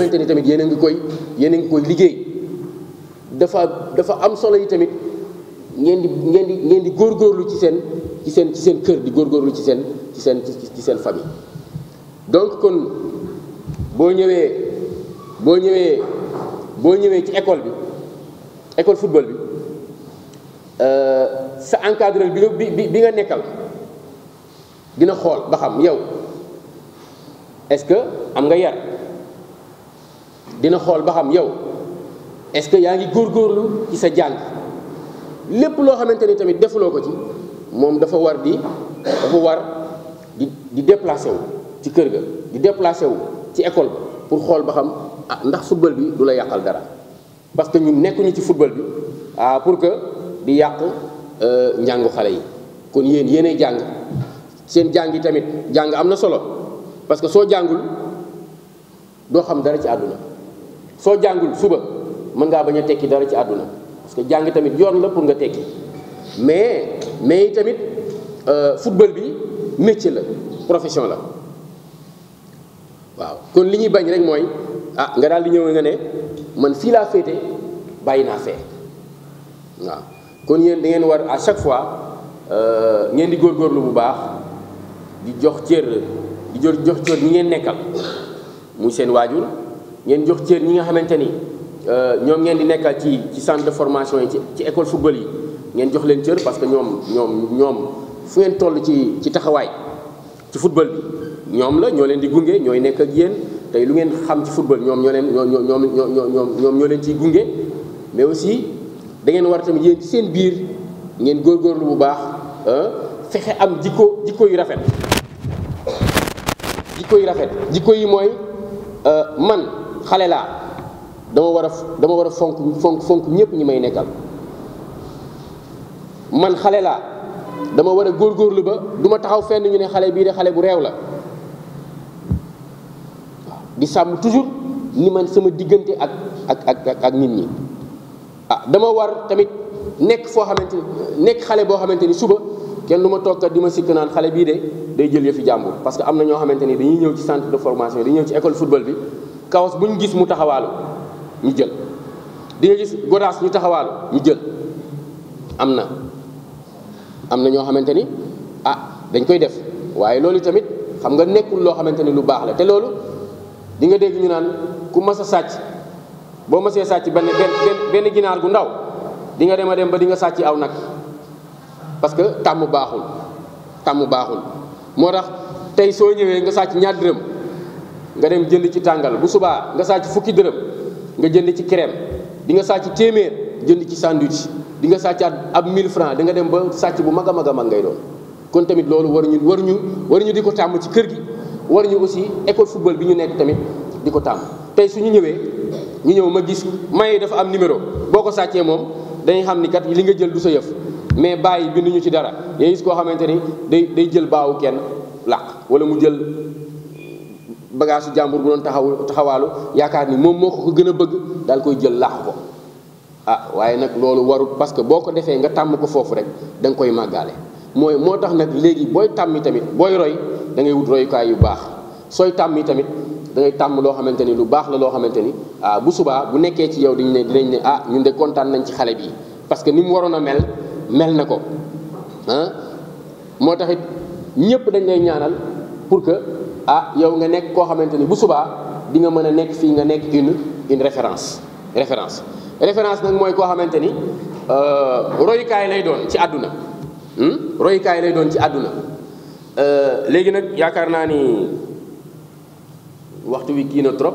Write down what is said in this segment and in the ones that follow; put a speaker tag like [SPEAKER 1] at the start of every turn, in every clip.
[SPEAKER 1] xamante ni tamit yéen a ngi koy liggéey dafa am solo yi tamit ngeen di góorgóorlu ci seen kër di góorgóorlu ci seen famille. donc kon boo ñëwee ci école football bi sa encadreur bi nga nekkal dina xool ba xam yow est-ce que am nga yar, dina xool ba xam yow est-ce que yaa ngi góorgóorlu ci sa jàng. lépp loo xamante ni tamit defuloo ko ci moom dafa war di déplacé wu ci kër ga di déplacé wu ci école ba pour xool ba xam ndax football bi du la yàqal dara, parce que ñun nekkuñu ci football bi pour que di yàq njàngu xale yi. kon yéenay jàng seen jàng yi tamit jàng am na solo, parce que soo jàngul doo xam dara ci àdduna. soo jàngul suba mën ngaa bañ a tekki dara ci àdduna, parce que jàng tamit yoon la pour nga tekki. mais tamit football bi métier la, profession la. waaw kon li ñuy bañ rek mooy nga daal di ñëw nga ne man fii laa féete bàyyi naa fee. waaw kon yéen da ngeen war à chaque fois ngeen di góorgóorlu bu baax di jox cër ñi ngeen nekkal muy seen waajur, ngeen jox cër ñi nga xamante ni ñoom ngeen di nekkal ci centre de formation yi ci école football yi, ngeen jox leen cër, parce que ñoom fu ngeen toll ci taxawaay ci football bi ñoom la ñoo leen di gunge, ñooy nekk ak yéen tey lu ngeen xam ci football ñoom ñoo leen ciy gunge. mais aussi da ngeen war tamit yéen ci seen biir ngeen góorgóorlu bu baax fexe am jikko yu rafet. jikko yi mooy man xale laa dama war a fonk ñëpp ñi may nekkal. man xale laa dama war a góorgóorlu ba du ma taxaw fenn ñu ne xale bii de xale bu réew la. di sàmm toujours ni man sama diggante ak nit ñi. dama war tamit nekk xale boo xamante ni suba kenn du ma toog kat di ma sikk naan xale bii de day jël yëfi jàmbur. parce que am na ñoo xamante ni dañuy ñëw ci centre de formation dañuy ñëw ci école football bi kawas bu ñu gis mu taxawaalu ñu jël, di nga gis godaas ñu taxawaalu ñu jël. am na ñoo xamante ni dañ koy def, waaye loolu tamit xam nga nekkul loo xamante ni lu baax la. te loolu di nga dégg ñu naan ku mas a sàcc boo masee sàcc benn ginaar gu ndaw di nga dem ba di nga sàcc aw nag, parce que tàmm baaxul. moo tax tey soo ñëwee nga sàcc ñaar dërëm nga dem jënd ci tàngal, bu subaa nga sàcc fukki dërëm nga jënd ci crème, di nga sàcc téeméer jënd ci sandwich, di nga sàccaat ab 1000 francs di nga dem ba sàcc bu mag a mag ngay doon. kon tamit loolu waruñu di ko tàmm ci kër gi, waruñu aussi école football bi ñu nekk tamit di ko tàmm. tey su ñu ñëw ma gis maye dafa am numéro, boo ko sàccee moom dañuy xam ni kat li nga jël du sa yëf, mais bàyyi binduñu ci dara. yaa gis koo xamante ni day jël baawu kenn làq, wala mu jël bagage su jàmbur bu doon taxawaalu yaakaar ni moom moo ko gën a bëgg daal koy jël làq ko. waaye nag loolu warut, parce que boo ko defee nga tàmm ko foofu rek da nga koy màggaale. moo tax nag léegi booy tàmmi tamit booy roy da ngay wut royukaay yu baax. sooy tàmmi tamit da ngay tàmm loo xamante ni lu baax la, loo xamante ni bu subaa bu nekkee ci yow dinañ ne ñun de kontaan nañ ci xale bi, parce que ni mu waroon a mel na ko. moo tax it ñëpp dañ lay ñaanal pour que yow nga nekk koo xamante ni bu subaa di nga mën a nekk fii nga nekk une référence. nag mooy koo xamante ni royukaay lay doon ci àdduna. léegi nag yaakaar naa ni waxtu wi kii na trop,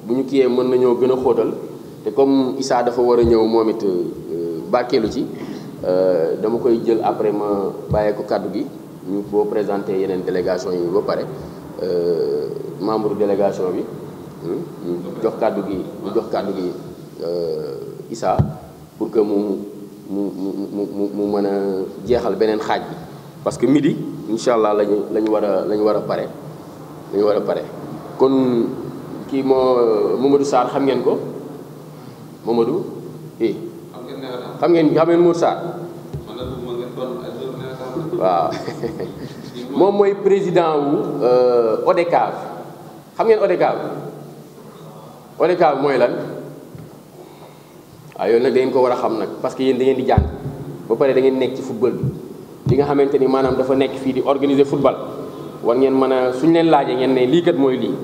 [SPEAKER 1] bu ñu kiyee mën nañoo gën a xóotal, te comme Issa dafa war a ñëw moom it barkeelu ci, dama koy jël après ma bàyyee ko kàddu gi ñu boo présenté yeneen délégation yi ba pare. membre délégation bi ñu jox kàddu gi Issa pour que mu mën a jeexal beneen xaaj bi, parce que midi incha allah lañu war a pare. kon kii Mamadou Sarr xam ngeen ko. Mamadou xam ngeen Mour Sarr. waaw moom mooy président wu ODCAV. xam ngeen ODCAV ODCAV mooy lan waaw yow nag da ngeen ko war a xam nag parce que yéen da ngeen di jàng ba pare da ngeen nekk ci football bi li nga xamante ni maanaam dafa nekk fii di organiser football war ngeen mën a suñu leen laajee ngeen ne lii kat mooy lii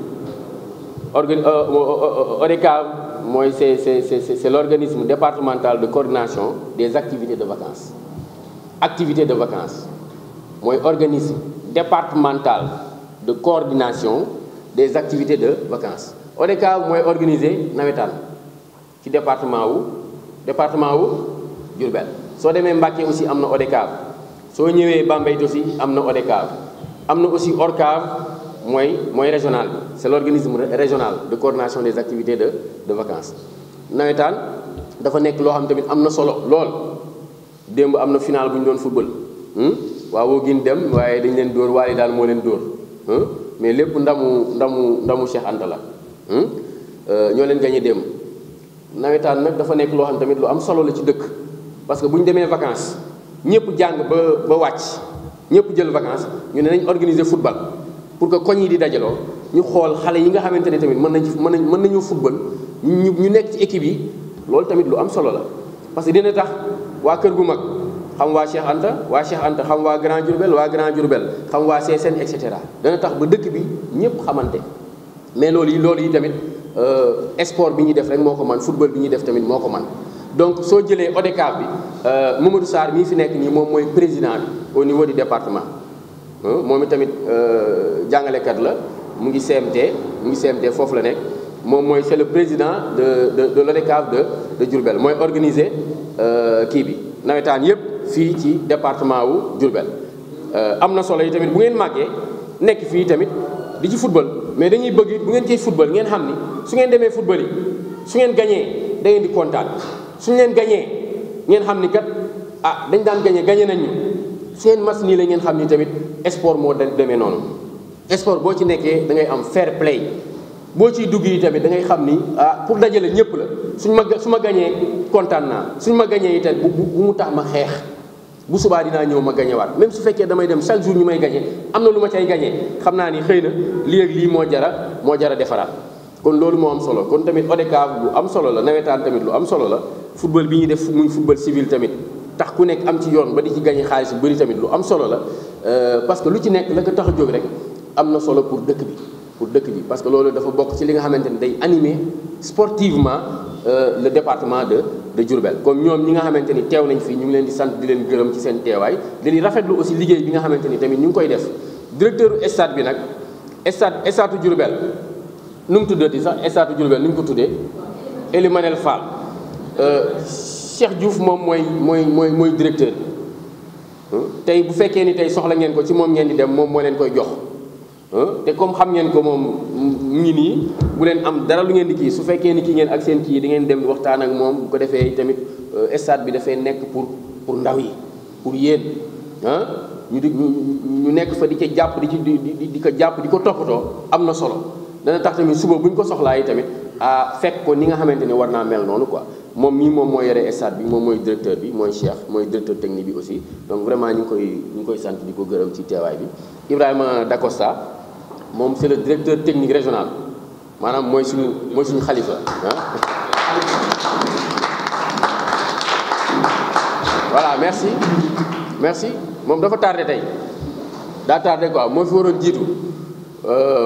[SPEAKER 1] ODCAV mooy c'est l'organisme départemental de coordination des activités de vacances. Activités de vacances mooy organisme départemental de coordination des activités de vacances. ODCAV mooy organiser nawetaan ci département wu Diourbel. soo demee Mbacké aussi am na ODCAV soo ñëwee Bambey aussi am na ODCAV am na aussi ORCAV mooy régional bi c'est l'organisme régional de coordination des activités de vacances. nawetaan dafa nekk loo xam tamit am na solo lool démb am na final bu ñu doon football waaw gin dem waaye dañ leen dóor waaye daal moo leen dóor mais lépp ndamu Cheikh Anta la ñoo leen gagné démb. nawetaan nag dafa nekk loo xam tamit lu am solo la ci dëkk parce que bu ñu demee vacances ñëpp jàng ba wàcc ñëpp jël vacances ñu ne nañ organiser football pour que koñ yi di dajaloo ñu xool xale yi nga xamante ne tamit mën nañu football ñu nekk ci équipe yi loolu tamit lu am solo la parce que dina tax waa Kër gu mag xam waa Cheikh Anta xam waa Grand Diourbel xam waa CSN et cetera dana tax ba dëkk bi ñëpp xamante mais loolu yi tamit sport bi ñuy def rek moo ko man football bi ñuy def tamit moo ko man donc soo jëlee ODCAV bi Mamadou Sarr mii fi nekk nii moom mooy président bi au niveau du département moom tamit jàngalekat la mu ngi CMT foofu la nekk moom mooy c'est le président de l'ODCAV de Diourbel mooy organiser kii bi nawetaan yëpp fii ci département wu Diourbel am na solo yi tamit bu ngeen màggee nekk fii tamit di ci football mais dañuy bëgg bu ngeen ciy football ngeen xam ni su ngeen demee football yi su ngeen gañee da ngeen di kontaan suñu leen gañee ngeen xam ni kat dañ daan gañe nañ ñu seen match nii la ngeen xam ni tamit sport moo demee noonu sport boo ci nekkee da ngay am fair play boo ciy dugg yi tamit da ngay xam ni pour dajale ñëpp la su ma gañee kontaan naa suñ ma gañee yi tamit bu mu tax ma xeex bu subaa dinaa ñëw ma gañewaat même su fekkee damay dem chaque jour ñu may gañe am na lu ma cay gañee xam naa ni xëy na lii ak lii moo jara defaraat kon loolu moo am solo kon tamit ODCAV lu am solo la nawetaan tamit lu am solo la football bi ñuy def muy football civil tamit tax ku nekk am ci yoon ba di ci gañe xaalis bu bëri tamit lu am solo la parce que lu ci nekk la ko tax a jóg rek am na solo pour dëkk bi parce que loolu dafa bokk ci li nga xamante ne day animer sportivement le département de Diourbel comme ñoom ñi nga xamante ni teew nañ fii ñu ngi leen di sant di leen gërëm ci seen teewaay di rafetlu aussi liggéey bi nga xamante ni tamit ñu ngi koy def directeur stade bi nag stade Diourbel nu mu tuddati sax stade Diourbel nu ñu ko tuddee Elimanel Fall Cheikh Diouf moom mooy directeur bi tey bu fekkee ni tey soxla ngeen ko ci moom ngeen di dem moom moo leen koy jox te comme xam ngeen ko moom mu ngi nii bu leen am dara lu ngeen di kii su fekkee ni kii ngeen ak seen kii di ngeen dem waxtaan ak moom bu ko defee tamit stade bi dafay nekk pour ndaw yi pour yéen ñu nekk fa di ca jàpp di ko jàpp di ko toppatoo am na solo dana tax tamit suba bu ñu ko soxlaa yi tamit fekk ko ni nga xamante ni war naa mel noonu quoi moom moom moo yore stade bi moom mooy directeur bi mooy Cheikh mooy directeur technique bi aussi donc vraiment ñu ngi koy sant di ko gërëm ci teewaay bi Ibrahima Dacosta moom c'est le directeur technique régional maanaam mooy suñu xalifa voilà merci moom dafa tardé tey daa tardé quoi moo fi waroon jiitu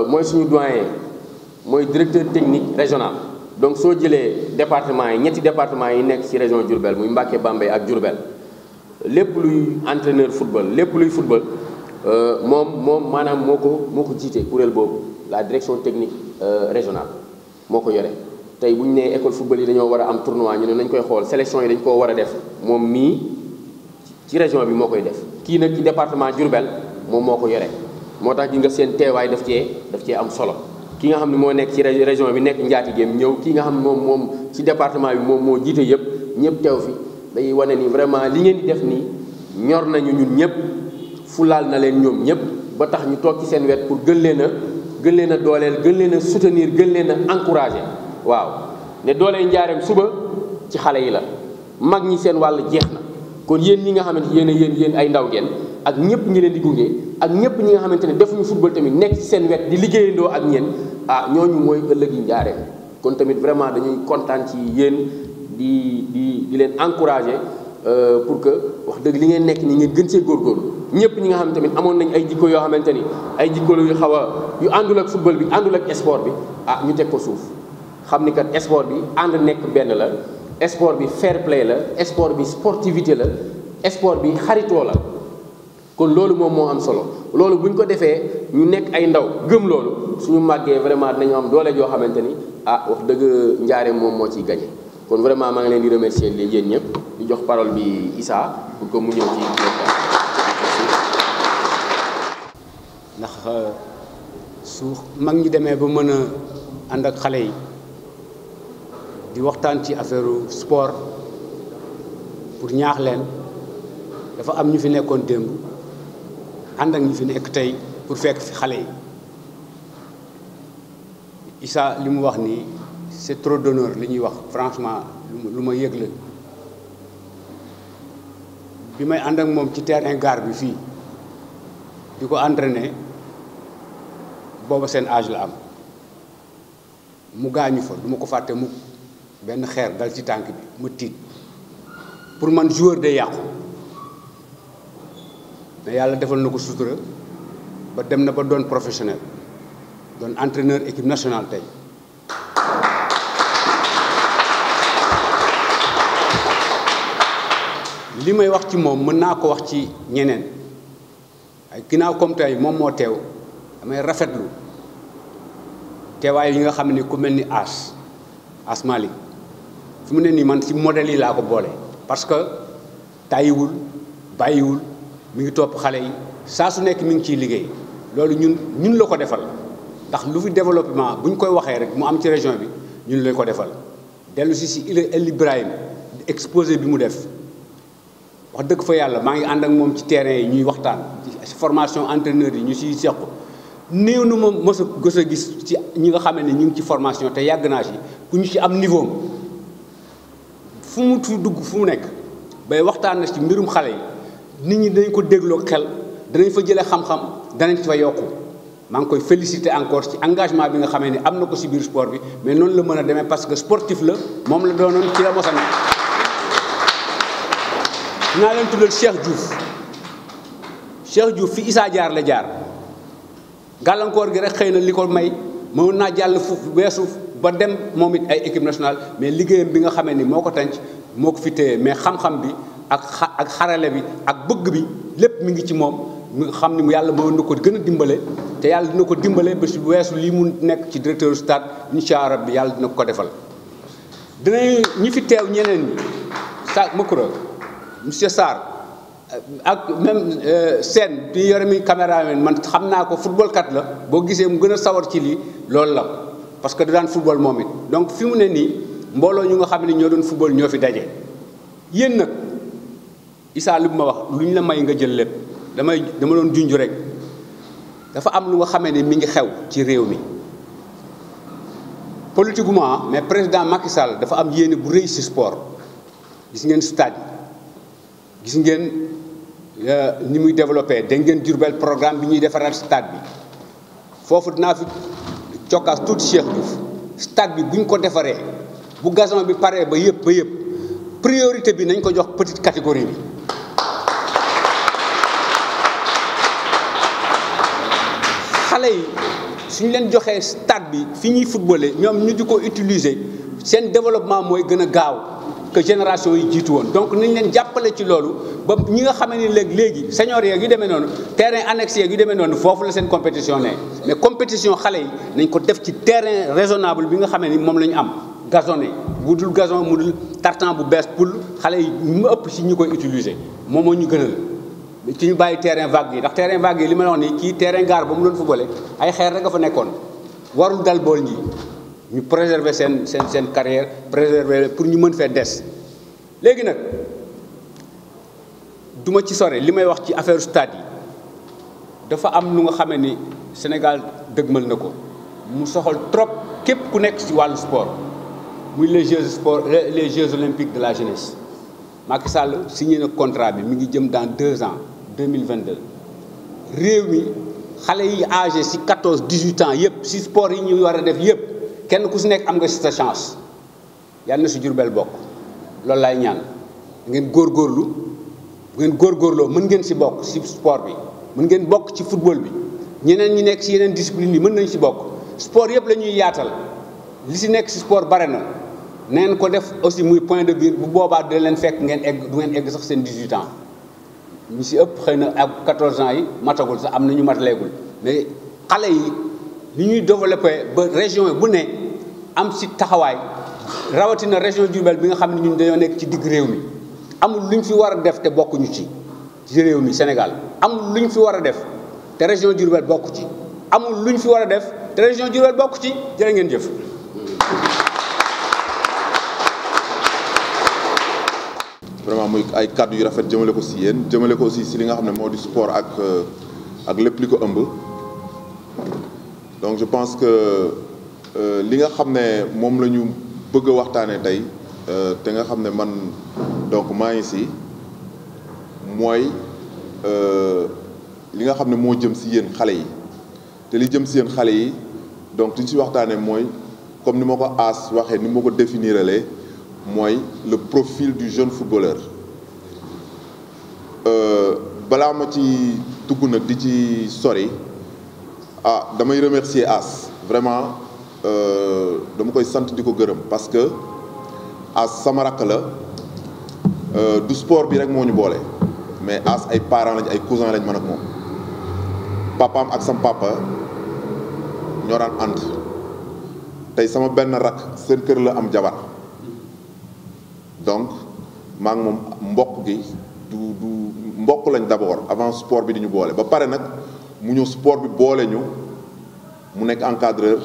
[SPEAKER 1] mooy suñu doyen mooy directeur technique régional donc soo jëlee département yi ñetti département yi nekk ci région Diourbel muy Mbacké Bambey ak Diourbel lépp luy entraîneur football lépp luy football moom maanaam moo ko jiite kuréel boobu la direction technique régionale moo ko yore tey bu ñu nee école football yi dañoo war a am tournoi ñu ne nañ koy xool sélection yi dañ koo war a def moom mii ci région bi moo koy def kii nag ci département Diourbel moom moo ko yore moo tax gi nga seen teewaay daf cee am solo ki nga xam ne moo nekk ci région bi nekk njaatigéem ñëw ki nga xam ne moom ci département bi moom moo jiite yëpp ñëpp teew fi day wane ni vraiment li ngeen di def nii ñor nañu ñun ñëpp fulaal na leen ñoom ñëpp ba tax ñu toog ci seen wet pour gën leen a dooleel gën leen a soutenir gën leen a encourager waaw ne dooley njaareem suba ci xale yi la mag ñi seen wàll jeex na kon yéen ñi nga xamante yéen ay ndaw ngeen ak ñëpp ñi leen di gunge ak ñëpp ñi nga xamante ne defuñu football tamit nekk ci seen wet di liggéeyandoo ak ñeen ñooñu mooy ëllëg yi njaareem kon tamit vraiment dañuy kontaan ci yéen di leen encourager pour que wax dëgg li ngeen nekk ni ngeen gën see góorgóorlu ñëpp ñi nga xam tamit amoon nañ ay jikko yoo xamante ni ay jikko yu xaw a yu àndul ak football bi àndul ak sport bi ñu teg ko suuf xam ni kat sport bi ànd nekk benn la sport bi fair play la sport bi sportivité la sport bi xaritoo la kon loolu moom moo am solo loolu bu ñu ko defee ñu nekk ay ndaw gëm loolu suñu màggee vraiment dinañu am doole joo xamante ni wax dëgg Njaareem moom moo ciy gagné kon vraiment maa ngi leen di remercier yéen ñëpp di jox parole bi Issa pour que mu ñëw ci
[SPEAKER 2] ndax su mag ñi demee ba mën a ànd ak xale yi di waxtaan ci affaire sport pour ñaax leen dafa am ñu fi nekkoon démb ànd ak ñu fi nekk tey pour fekk fi xale yi Issa li mu wax nii c'est trop d'honneur li ñuy wax franchement lu ma yëg la bi may ànd ak moom ci terrain Gare bi fii di ko entraîner booba seen âge la am mu gaañu fa du ma ko fàtte mu benn xeer dal ci tànk bi ma tiit pour man joueur day yàqu mais yàlla defal na ko sutura ba dem na ba doon professionnel doon entraîneur équipe nationale tey li may wax ci moom mën naa ko wax ci ñeneen ay ginnaaw comme tey moom moo teew damay rafetlu teewaay yi nga xam ne ku mel ni As Malick fi mu ne nii man ci modèle yi laa ko boole parce que tàyyiwul bàyyiwul mi ngi topp xale yi saa su nekk mi ngi ciy liggéey loolu ñun la ko defal ndax lu fi développement bu ñu koy waxee rek mu am ci région bi ñun lañ ko defal dellu si El Ibrahim exposé bi mu def wax dëgg fa yàlla maa ngi ànd ak moom ci terrain yi ñuy waxtaan ci formation entraîneur yi ñu siy seq néew na ma mos a gës a gis ci ñi nga xam ne ñu ngi ci formation te yàgg naa ci ku ñu ci am niveau fu mu dugg fu mu nekk bay waxtaan na ci mbirum xale yi nit ñi dañ ko dégloo xel danañ fa jëlee xam-xam danañ fa yokku maa ngi koy féliciter encore ci engagement bi nga xamee ne am na ko ci biir sport bi mais noonu la mën a demee parce que sportif la moom la doonoon ci la mos a nekk. dinaa leen tuddal Cheikh Diouf fi Issa jaar la jaar gàllankoor gi rek xëy na li ko may mën naa jàll fu weesu ba dem moom it ay équipe nationale mais liggéeyam bi nga xamee ni moo ko tànc moo ko fi téye mais xam-xam bi ak xarale bi ak bëgg bi lépp mi ngi ci moom mi nga xam ni yàlla moo na ko gën a dimbale te yàlla dina ko dimbale ba si weesu lii mu nekk ci directeur stade incha allah bi yàlla dina ko defal. dinañ ñi fi teew ñeneen ñi Makura monsieur Sarr ak même Sène bi yore mi caméraman man xam naa ko football kat la boo gisee mu gën a sawar ci lii loolu la parce que da daan football moom it donc fi mu ne nii mbooloo ñu nga xam ne ñoo doon football ñoo fi daje. yéen nag Issa li bu ma wax lu ñu la may nga jël lépp dama doon junj rek dafa am lu nga xamee ne mi ngi xew ci réew mi politiquement mais président Macky Sall dafa am yéene bu rëy ci sport gis ngeen stade gis ngeen ni muy développé da ngeen Diourbel programme bi ñuy defaraat stade bi foofu dinaa fi cokkaas tuuti Cheikh Diouf stade bi bu ñu ko defaree bu gazon bi paree ba yëpp priorité bi nañ ko jox petite catégorie bi xale yi suñu leen joxee stade bi fi ñuy footballé ñoom ñu di ko utiliser seen développement mooy gën a gaaw que génération yi jiitu woon donc nañ leen jàppale ci loolu ba ñi nga xamee ni léegi senior yeeg yu demee noonu terrain annexe yeeg yu demee noonu foofu la seen compétition ne mais compétition xale yi nañ ko def ci terrain raisonnable bi nga xamee ni moom la ñu am gazonné bu dul gazon mu dul tartan bu bees pour xale yi mu ëpp si ñu koy utiliser moom moo ñu gënal ci ñu bàyyi terrain vague yi ndax terrain vague yi li ma la wax nii kii terrain Gare ba mu doon footballé ay xeer rek nga fa nekkoon warul dal bool ñi ñu préserver seen carrière préserver pour ñu mën fee des. léegi nag duma ci sore li may wax ci affaire stade yi dafa am lu nga xamee ni Sénégal dëgmal na ko mu soxal trop képp ku nekk ci wàllu sport muy les Jeux olympiques de la jeunesse Macky Sall signé na contrat bi mi ngi jëm dans 2 ans 2022 réew mi xale yi âgé ci 14 18 ans yëpp ci sport yi ñu war a def yëpp kenn ku si nekk am nga si sa chance yàlla na si Diourbel bokk loolu laay ñaan ngeen góorgóorlu bu ngeen góorgóorloo mën ngeen si bokk si sport bi mën ngeen bokk ci football bi ñeneen ñi nekk si yeneen discipline yi mën nañ si bokk sport yëpp la ñuy yaatal li si nekk si sport bare na neen ko def aussi muy point de vue bu boobaa dina leen fekk ngeen egg du ngeen egg sax seen 18 ans ñu si ëpp xëy na ak 14 ans yi matagul sax am na ñu mataleegul mais xale yi li ñuy développé ba région yi bu ne am si taxawaay rawatina région Diourbel bi nga xam ne ñun dañoo nekk ci digg réew mi amul lu ñu fi war a def te bokkuñu ci réew mi Sénégal amul lu ñu fi war a def te région Diourbel bokku ci amul lu ñu fi war a def te région Diourbel bokku ci jërë ngeen jëf.
[SPEAKER 3] vraiment muy ay kàddu yu rafet jëmale ko si yéen jëmale ko aussi si li nga xam ne moo di sport ak lépp li ko ëmb donc je pense que li nga xam ne moom la ñu bëgg a waxtaanee tey te nga xam ne man donc maa ngi si mooy li nga xam ne moo jëm si yéen xale yi te li jëm si yéen xale yi donc li ñu si waxtaanee mooy comme ni ma ko As waxee ni ma ko définiralee mooy le profil du jeune footballeur balaa ma ci dugg nag di ci sori damay remercier As vraiment dama koy sant di ko gërëm parce que As sama rakk la du sport bi rek moo ñu boole mais As ay parents lañ ay cousins lañ man ak moom papaam ak sam papa ñoo daan ànd tey sama benn rakk seen kër la am jabar donc maa ngi moom mbokk gi du mbokk lañ d'abord avant sport bi di ñu boole ba pare nag mu ñëw sport bi boole ñu mu nekk encadreur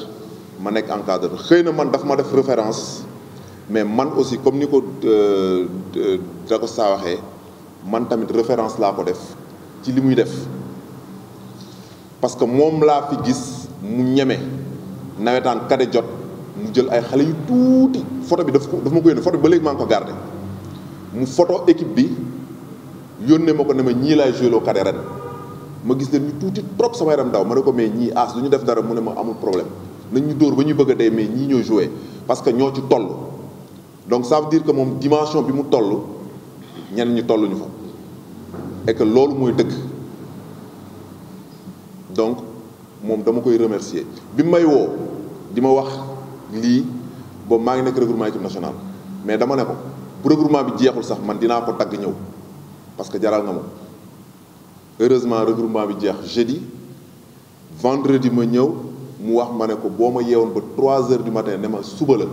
[SPEAKER 3] ma nekk encadreur xëy na man daf ma def référence mais man aussi comme ni ko da ko saa waxee man tamit référence laa ko def ci li muy def parce que moom laa fi gis mu ñeme nawetaan kade jot mu jël ay xale yu tuuti photo bi daf ma ko yónnee photo bi ba léegi maa ngi ko gardé mu photo équipe bi yónnee ma ko ne ma ñii laay joué loo kade ren ma gis leen ñu tuuti trop sama yaram daw ma ne ko mais ñii As du ñu def dara mu ne ma amul problème nañ ñu dóor ba ñu bëgg a dee mais ñii ñoo joué parce que ñoo ci toll donc ça veut dire que moom dimension bi mu toll ñenn ñi tolluñu fa et que loolu mooy dëgg donc moom dama koy remercier bi may woo di ma wax lii boobu maa ngi nekk regroupement équipe nationale mais dama ne ko bu regroupement bi jeexul sax man dinaa ko dagg ñëw parce que jaral nga ma heureusement regroupement bi jeex jeudi vendredi ma ñëw mu wax ma ne ko boo ma yeewoon ba 3 heures du matin ne ma suba la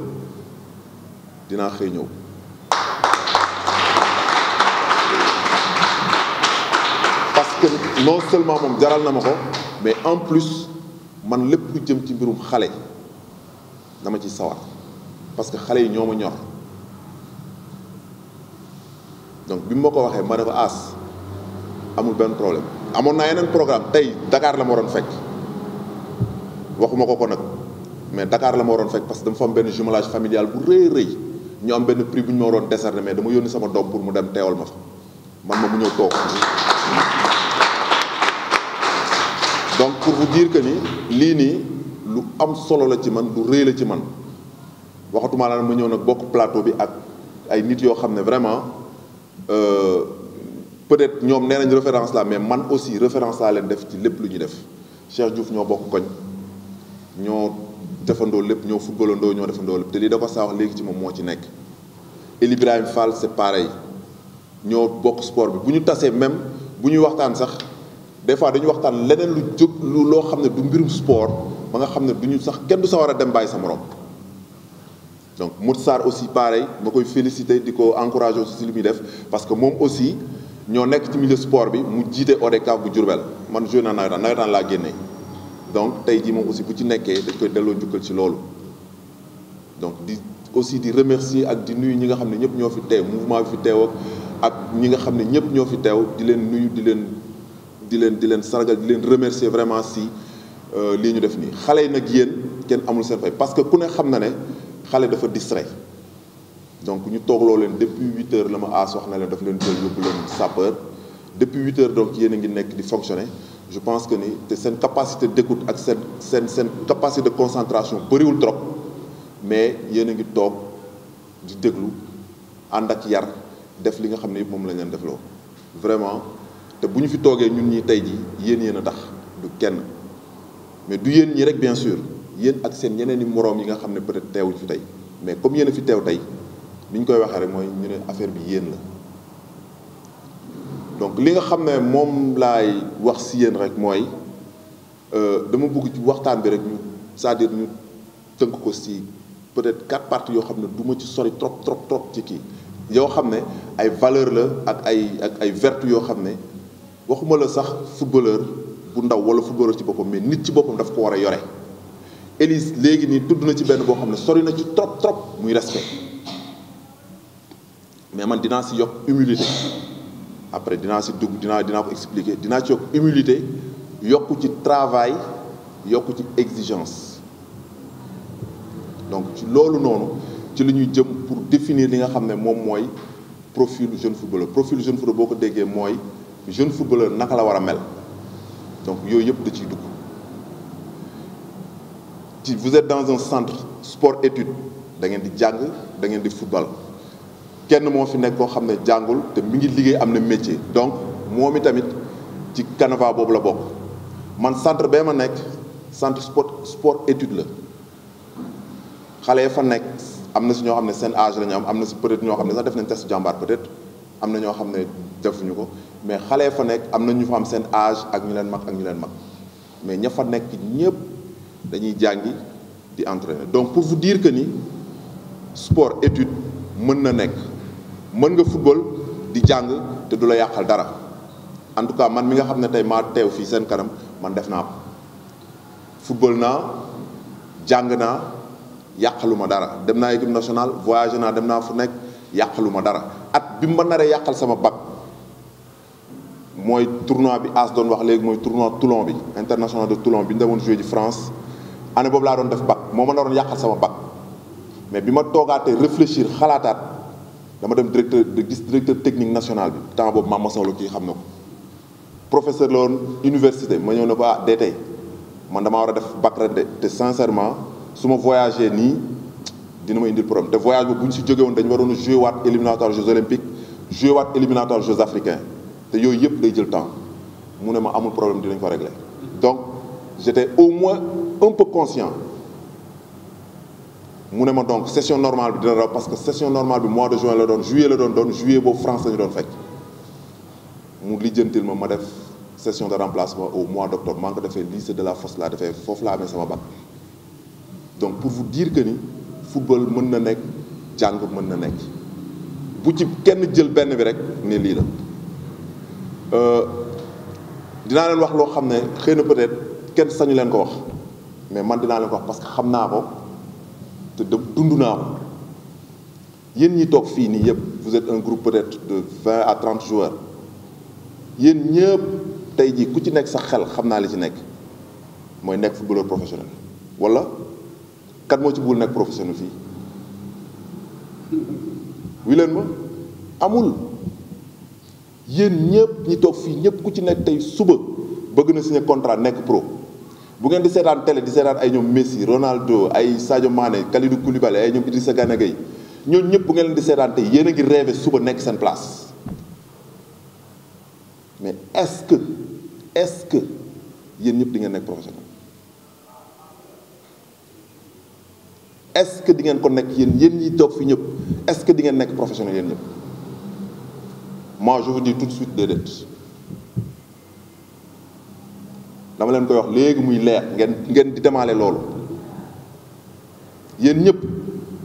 [SPEAKER 3] dinaa xëy ñëw parce que non seulement moom jaral na ma ko mais en plus man lépp lu jëm ci mbirum xale dama ci sawar parce que xale yi ñoo ma ñor donc bi ma ko waxee ma ne ko As amul benn problème amoon naa yeneen programme tey Dakar la ma waroon fekk waxuma ko nag mais Dakar la ma waroon fekk parce que dama fa am benn jumelage familial bu rëy rëy ñu am benn prix bu ñu ma waroon décerner mais dama yónni sama doom pour mu dem teewal ma fa man ma mu ñëw toog donc pour vous dire que ni lii nii lu am solo la ci man lu rëy la ci man waxatuma la ma ñëw nag bokk plateau bi ak ay nit yoo xam ne vraiment peut-être ñoom nee nañ référence la mais man aussi référence laa leen def ci lépp lu ñuy def Cheikh Diouf ñoo bokk koñ ñoo defandoo lépp ñoo footballandoo ñoo defandoo lépp te lii da ko saa wax léegi ci moom moo ci nekk El Ibrahima Fall c'est pareil ñoo bokk sport bi bu ñu tasee même bu ñuy waxtaan sax des fois dañu waxtaan leneen lu jóg lu loo xam ne du mbirum sport ba nga xam ne du ñu sax kenn du sa war a dem bàyyi sa morom donc Mout Sarr aussi pareil ma koy féliciter di ko encourager aussi si li muy def parce que moom aussi ñoo nekk ci milieu sport bi mu jiite ODCAV bu Diourbel man joué naa nawetaan laa génnee donc tey jii moom aussi bu ci nekkee dañ koy delloo njukkal ci loolu donc di aussi di remercier ak di nuyu ñi nga xam ne ñëpp ñoo fi teew mouvement bi fi teew ak ñi nga xam ne ñëpp ñoo fi teew di leen nuyu di leen sargal di leen remercier vraiment si lii ñu def nii xale yi nag yéen kenn amul seen fay parce que ku ne xam na ne xale dafa distrait donc ñu toogloo leen depuis 8 heures la ma As wax na leen daf leen jël yóbbu leen sapeur depuis 8 heures donc yéen a ngi nekk di fonctionner je pense que ni te seen capacité d'écoute ak seen capacité de concentration bëriwul trop mais yéen a ngi toog di déglu ànd ak yar def li nga xam ne yëpp moom lañ leen defloo vraiment te bu ñu fi toogee ñun ñi tey ji yéen a tax du kenn mais du yéen ñi rek bien sûr yéen ak seen yeneen i moroom yi nga xam ne peut-être teewuñ fi tey mais comme yéen a fi teew tey ni ñu koy waxee rek mooy ñu ne affaire bi yéen la donc li nga xam ne moom laay wax si yéen rek mooy dama bëgg ci waxtaan bi rek ñu c'est-à-dire ñu tënk ko si peut-être 4 parties yoo xam ne du ma ci sori trop ci kii yoo xam ne ay valeur la ak ay vertu yoo xam ne waxuma la sax footballeur bu ndaw wala footballeur ci boppam mais nit ci boppam daf ko war a yore Élise léegi nii tudd na ci benn boo xam ne sori na ci trop muy respect mais man dinaa si yokk humilité après dinaa si dugg dinaa ko expliquer dinaa ci yokk humilité yokku ci travail yokku ci exigence donc ci loolu noonu ci li ñuy jëm pour définir li nga xam ne moom mooy profil jeune footballeur boo ko déggee mooy jeune footballeur naka la war a mel donc yooyu yëpp da ciy dugg ci vous êtes dans un centre sport étude da ngeen di jàng da ngeen di football kenn moo fi nekk koo xam ne jàngul te mi ngi liggéey am na métier donc moom itamit ci canevas boobu la bokk man centre bee ma nekk centre sport étude la xale ya fa nekk am na si ñoo xam ne seen âge la ñu am na si peut-être ñoo xam ne sax def nañ test jàmbaar peut-être am na ñoo xam ne defuñu ko mais xale ya fa nekk am na ñu fa am seen âge ak ñu leen mag mais ña fa nekk ñëpp dañuy jàngi di entraîner donc pour vous dire que ni sport étude mën na nekk mën nga football di jàng te du la yàqal dara en tout cas man mi nga xam ne tey maa teew fii seen kanam man def naa ko football naa jàng naa yàqaluma dara dem naa équipe nationale voyagé naa dem naa fu nekk yàqaluma dara at bi ma naree yàqal sama bac mooy tournoi bi As doon wax léegi mooy tournoi Toulon bi international de Toulon bi ñu demoon jouer ji France année boobu laa doon def bac moo ma naroon yàqal sama bac mais bi ma toogaatee réfléchir xalaataat dama dem directeur technique national bi temps boobu Mama Sow la kii xam na ko professeur la woon université ma ñëw ne ko tey man damaa war a def bac ren de te sincèrement su ma voyagé nii dina ma indil problème te voyage boobu bu ñu si jóge woon dañu waroon a jouer waat éliminatoire Jeux olympiques jouer waat éliminatoire Jeux africains te yooyu yëpp day jël temps mu ne ma amul problème dinañ ko régler donc j'étais au moins un peu conscient mu ne ma donc session normale bi dina raw parce que session normale bi mois de juin la doon juillet boobu France la ñu doon fekk mu lijjantil ma def session de remplacement au mois d'octobre maa ngi ko defee lycée de la Fosse laa defee foofu laa amee sama bac donc pour vous dire que ni football mën na nekk jàng mën na nekk bu ci kenn jël benn bi rek ne lii la dinaa leen wax loo xam ne xëy na peut-être kenn sañu leen ko wax mais man dinaa leen ko wax parce que xam naa ko te dund naa ko yéen ñi toog fii nii yëpp vous êtes un groupe peut-être de 20 à 30 joueurs yéen ñëpp tey jii ku ci nekk sa xel xam naa li ci nekk mooy nekk footballeur professionnel wala kat moo ci bëggul nekk professionnel fii wi leen ma amul yéen ñëpp ñi toog fii ñëpp ku ci nekk tey suba bëgg na signer contrat nekk pro bu ngeen di seetaan télé di seetaan ay ñoom Messi Ronaldo ay Sadio Mané Kalidou Koulibaly ay ñoom Idrissa Gana Gueye ñooñu ñëpp bu ngeen leen di seetaan tey yéen a ngi rêvé suba nekk seen place mais est-ce que yéen ñëpp di ngeen nekk professionnel est-ce que di ngeen ko nekk yéen ñi toog fii ñëpp est-ce que di ngeen nekk professionnel yéen ñëpp moi je vous dis tout de suite déedéet dama leen koy wax léegi muy leer ngeen di demaale loolu yéen ñëpp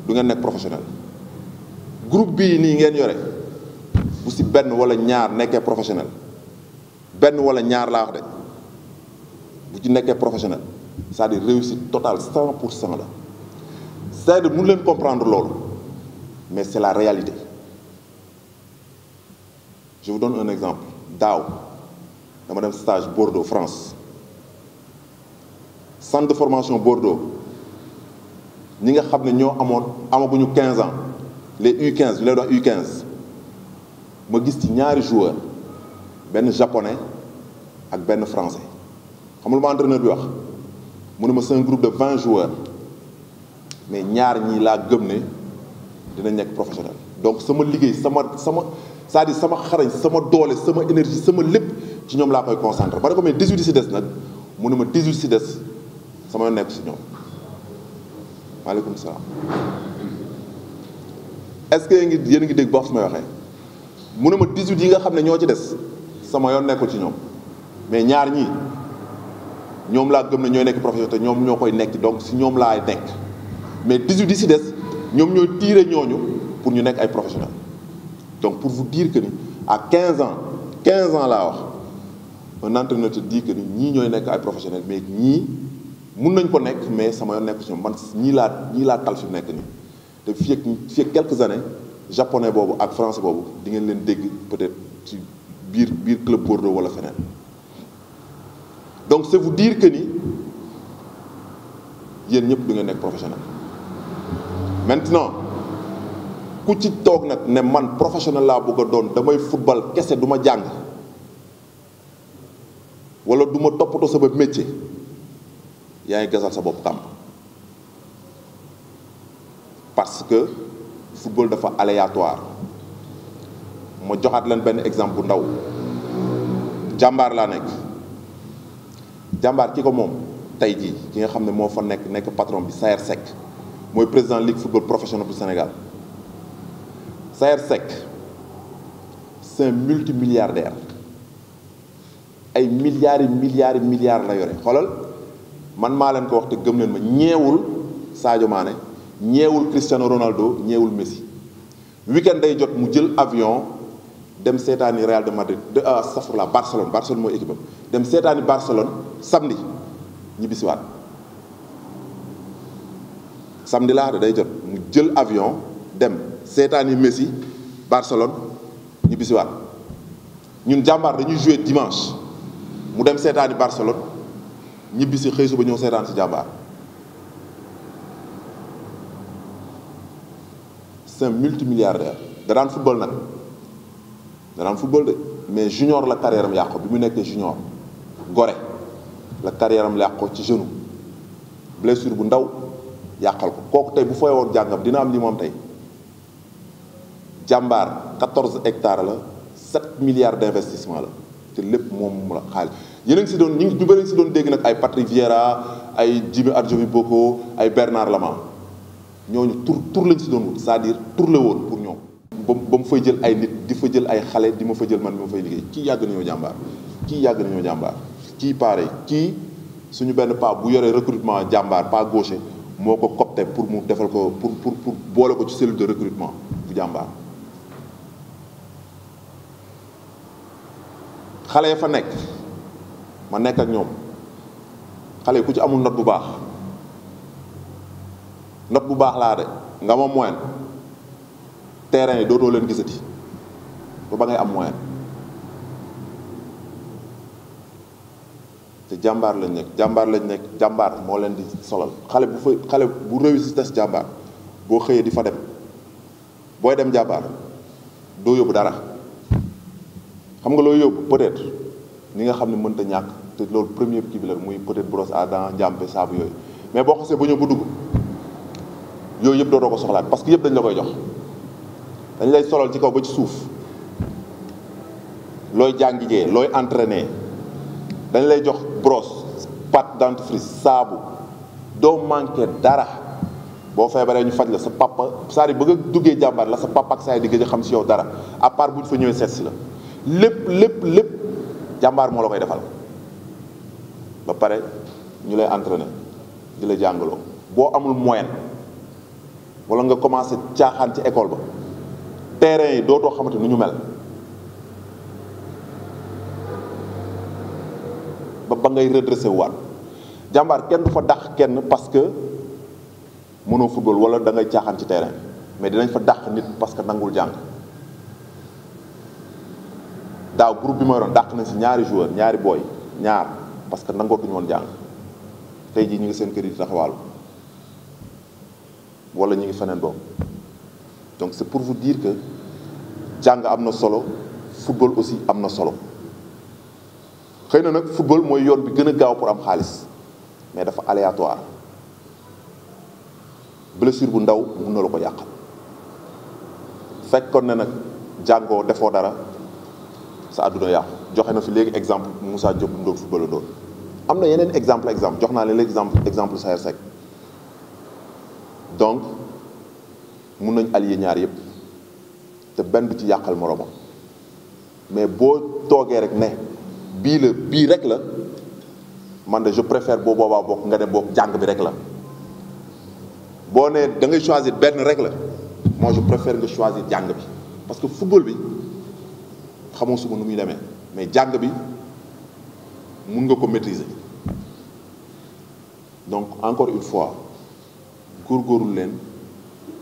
[SPEAKER 3] du ngeen nekk professionnel groupe bii nii ngeen yore bu si benn wala ñaar nekkee professionnel benn wala ñaar laa wax de bu ci nekkee professionnel c'est-à-dire réussite totale 100% la c'est-à-dire mënu leen comprendre loolu mais c'est la réalité je vous donne un exemple daaw dama dem stage Bordeaux France centre de formation Bordeaux ñi nga xam ne ñoo amaguñu 15 ans les U15 ñu lay doon U15 ma gis ci ñaari joueurs benn japonais ak benn français xam nga lu ma entraîneur bi wax mu ne ma c'est un groupe de 20 joueurs mais ñaar ñii laa gëm ne dina nekk professionnel. donc sama liggéey sama c'est-à-dire sama xarañ sama doole sama énergie sama lépp ci ñoom laa koy concentré ba ne ko mais 18 si des nag mu ne ma 18 si des sama yoon nekk si ñoom. maaleykum salaam. est-ce que yéen a ngi dégg boo fi may waxee mu ne ma 18 yi nga xam ne ñoo ci des sama yoon nekkul ci ñoom mais ñaar ñii ñoom laa gëm ne ñooy nekk professionnel te ñoom ñoo koy nekk donc si ñoom laay nekk mais 18 yi si des ñoom ñooy tiire ñooñu pour ñu nekk ay professionnels. donc pour vous dire que ni à 15 ans laa wax un entraîneur te dit que ni ñii ñooy nekk ay professionnels mais ñii mun nañ ko nekk mais sama yoon nekk ci ñoom man ñii laa tal fi nekk nii te fii ak quelques années japonais boobu ak français boobu di ngeen leen dégg peut-être ci biir club Bordeaux wala feneen. donc c'est vous dire que ni yéen ñëpp du ngeen nekk professionnel maintenant ku ci toog nag ne man professionnel laa bëgg a doon damay football kese du ma jàng wala du ma toppatoo sama métier yaa ngi gasal sa bopp tàmp parce que football dafa aléatoire. ma joxaat leen benn exemple bu ndaw jàmbaar laa nekk jàmbaar ki ko moom tey jii ki nga xam ne moo fa nekk patron bi Saër Seck mooy président ligue football professionnel bu Sénégal. Saër Seck c'est un multimilliardaire ay milliards la yore xoolal man maa leen ko wax te gëm leen ma ñeewul Sadio Mané ñeewul Cristiano Ronaldo ñeewul Messi week-end day jot mu jël avion dem seetaani Real de Madrid safurla Barcelone mooy équipe am dem seetaani Barcelone samedi ñibbisiwaat samedi laa day jot mu jël avion dem seetaani Messi Barcelone ñibbisiwaat ñun jàmbaar dañuy jouer dimanche mu dem seetaani Barcelone ñibbisi xëy suba ñëw seetaan si jàmbaar. c'est un multimilliardaire da daan football nag da daan football de mais junior la carrière am yàqu bi mu nekkee junior Gorée la carrière am yàqu ci genou blessure bu ndaw yàqal ko kooku tey bu fooy woon jàngam dina am li moom tey. jàmbaar 14 hectares la 7 milliards d'investissement la te lépp moom la xaalis yéen a ngi si doon ñu bëri si doon dégg nag ay Patrick Vieira ay Jimmy Adjovi Boko ay Bernard Lama ñooñu tur lañ si doon wut c'est-à-dire tur la woon pour ñoom. ba mu fay jël ay nit di fa jël ay xale di ma fa jël man bi ma fay liggéey kii yàgg nañoo jàmbaar kii pareil kii suñu benn pas bu yoree recrutement jàmbaar pas gaucher moo ko copté pour mu defal ko pour boole ko ci cellule de recrutement bu jàmbaar. xale ya fa nekk ma nekk ak ñoom xale yi ku ci amul note bu baax laa de nga ma moyenne terrain yi dootoo leen gisati ba ngay am moyenne te jàmbaar lañ nekk jàmbaar moo leen di solal xale bu réussir test jàmbaar boo xëyee di fa dem booy dem jàmbaar doo yóbbu dara xam nga loo yóbbu peut-être ni nga xam ne mënta ñàkk te loolu premier kii bi la muy peut-être brosse à dents njàmpe saabu yooyu mais boo xasee ba ñëw ba dugg yooyu yëpp doo ko soxlaat parce que yëpp dañ la koy jox dañ lay solal ci kaw ba ci suuf looy jàngijee looy entraîner dañ lay jox brosse pâte dentifrice saabu doo manqué dara boo feebaree ñu faj la sa papa c'est-à-dire ba nga duggee jàmbaar la sa papa ak saa yi di gëj a xam si yow dara à part bu ñu fa ñëwee seet si la lépp jàmbaar moo la koy defal ba pare ñu lay entraîner di la jàngaloo boo amul moyen wala nga commencé caaxaan ci école ba terrain yi dootoo xamante nu ñu mel ba ngay redressé waat jàmbaar kenn du fa dàq kenn parce que mënoo football wala da ngay caaxaan ci terrain mais dinañ fa dàq nit parce que nangul jàng daaw groupe bi ma yoroon dàq nañ si ñaari joueur ñaari booy ñaar parce que nangootuñu woon jàng tey jii ñu ngi seen kër yi di taxawaalu wala ñu ngi feneen boobu donc c'est pour vous dire que jàng am na solo football aussi am na solo xëy na nag football mooy yoon bi gën a gaaw pour am xaalis mais dafa aléatoire blessure bu ndaw mun na la ko yàqal fekkoon ne nag jàngoo defoo dara sa àdduna yàqu. joxe na fi léegi exemple Moussa Diop ndoog football doon am na yeneen exemple jox naa leen exemple Saër Seck donc mun nañ allier ñaar yëpp te benn du ci yàqal moroomam mais boo toogee rek ne bii rek la man de je préfère boo boobaa bokk nga dem bokk jàng bi rek la boo nee da ngay choisir benn rek la moi je préfère nga choisir jàng bi parce que football bi xamoo suba nu muy demee mais jàng bi mun nga ko maîtriser donc encore une fois góorgóorlu leen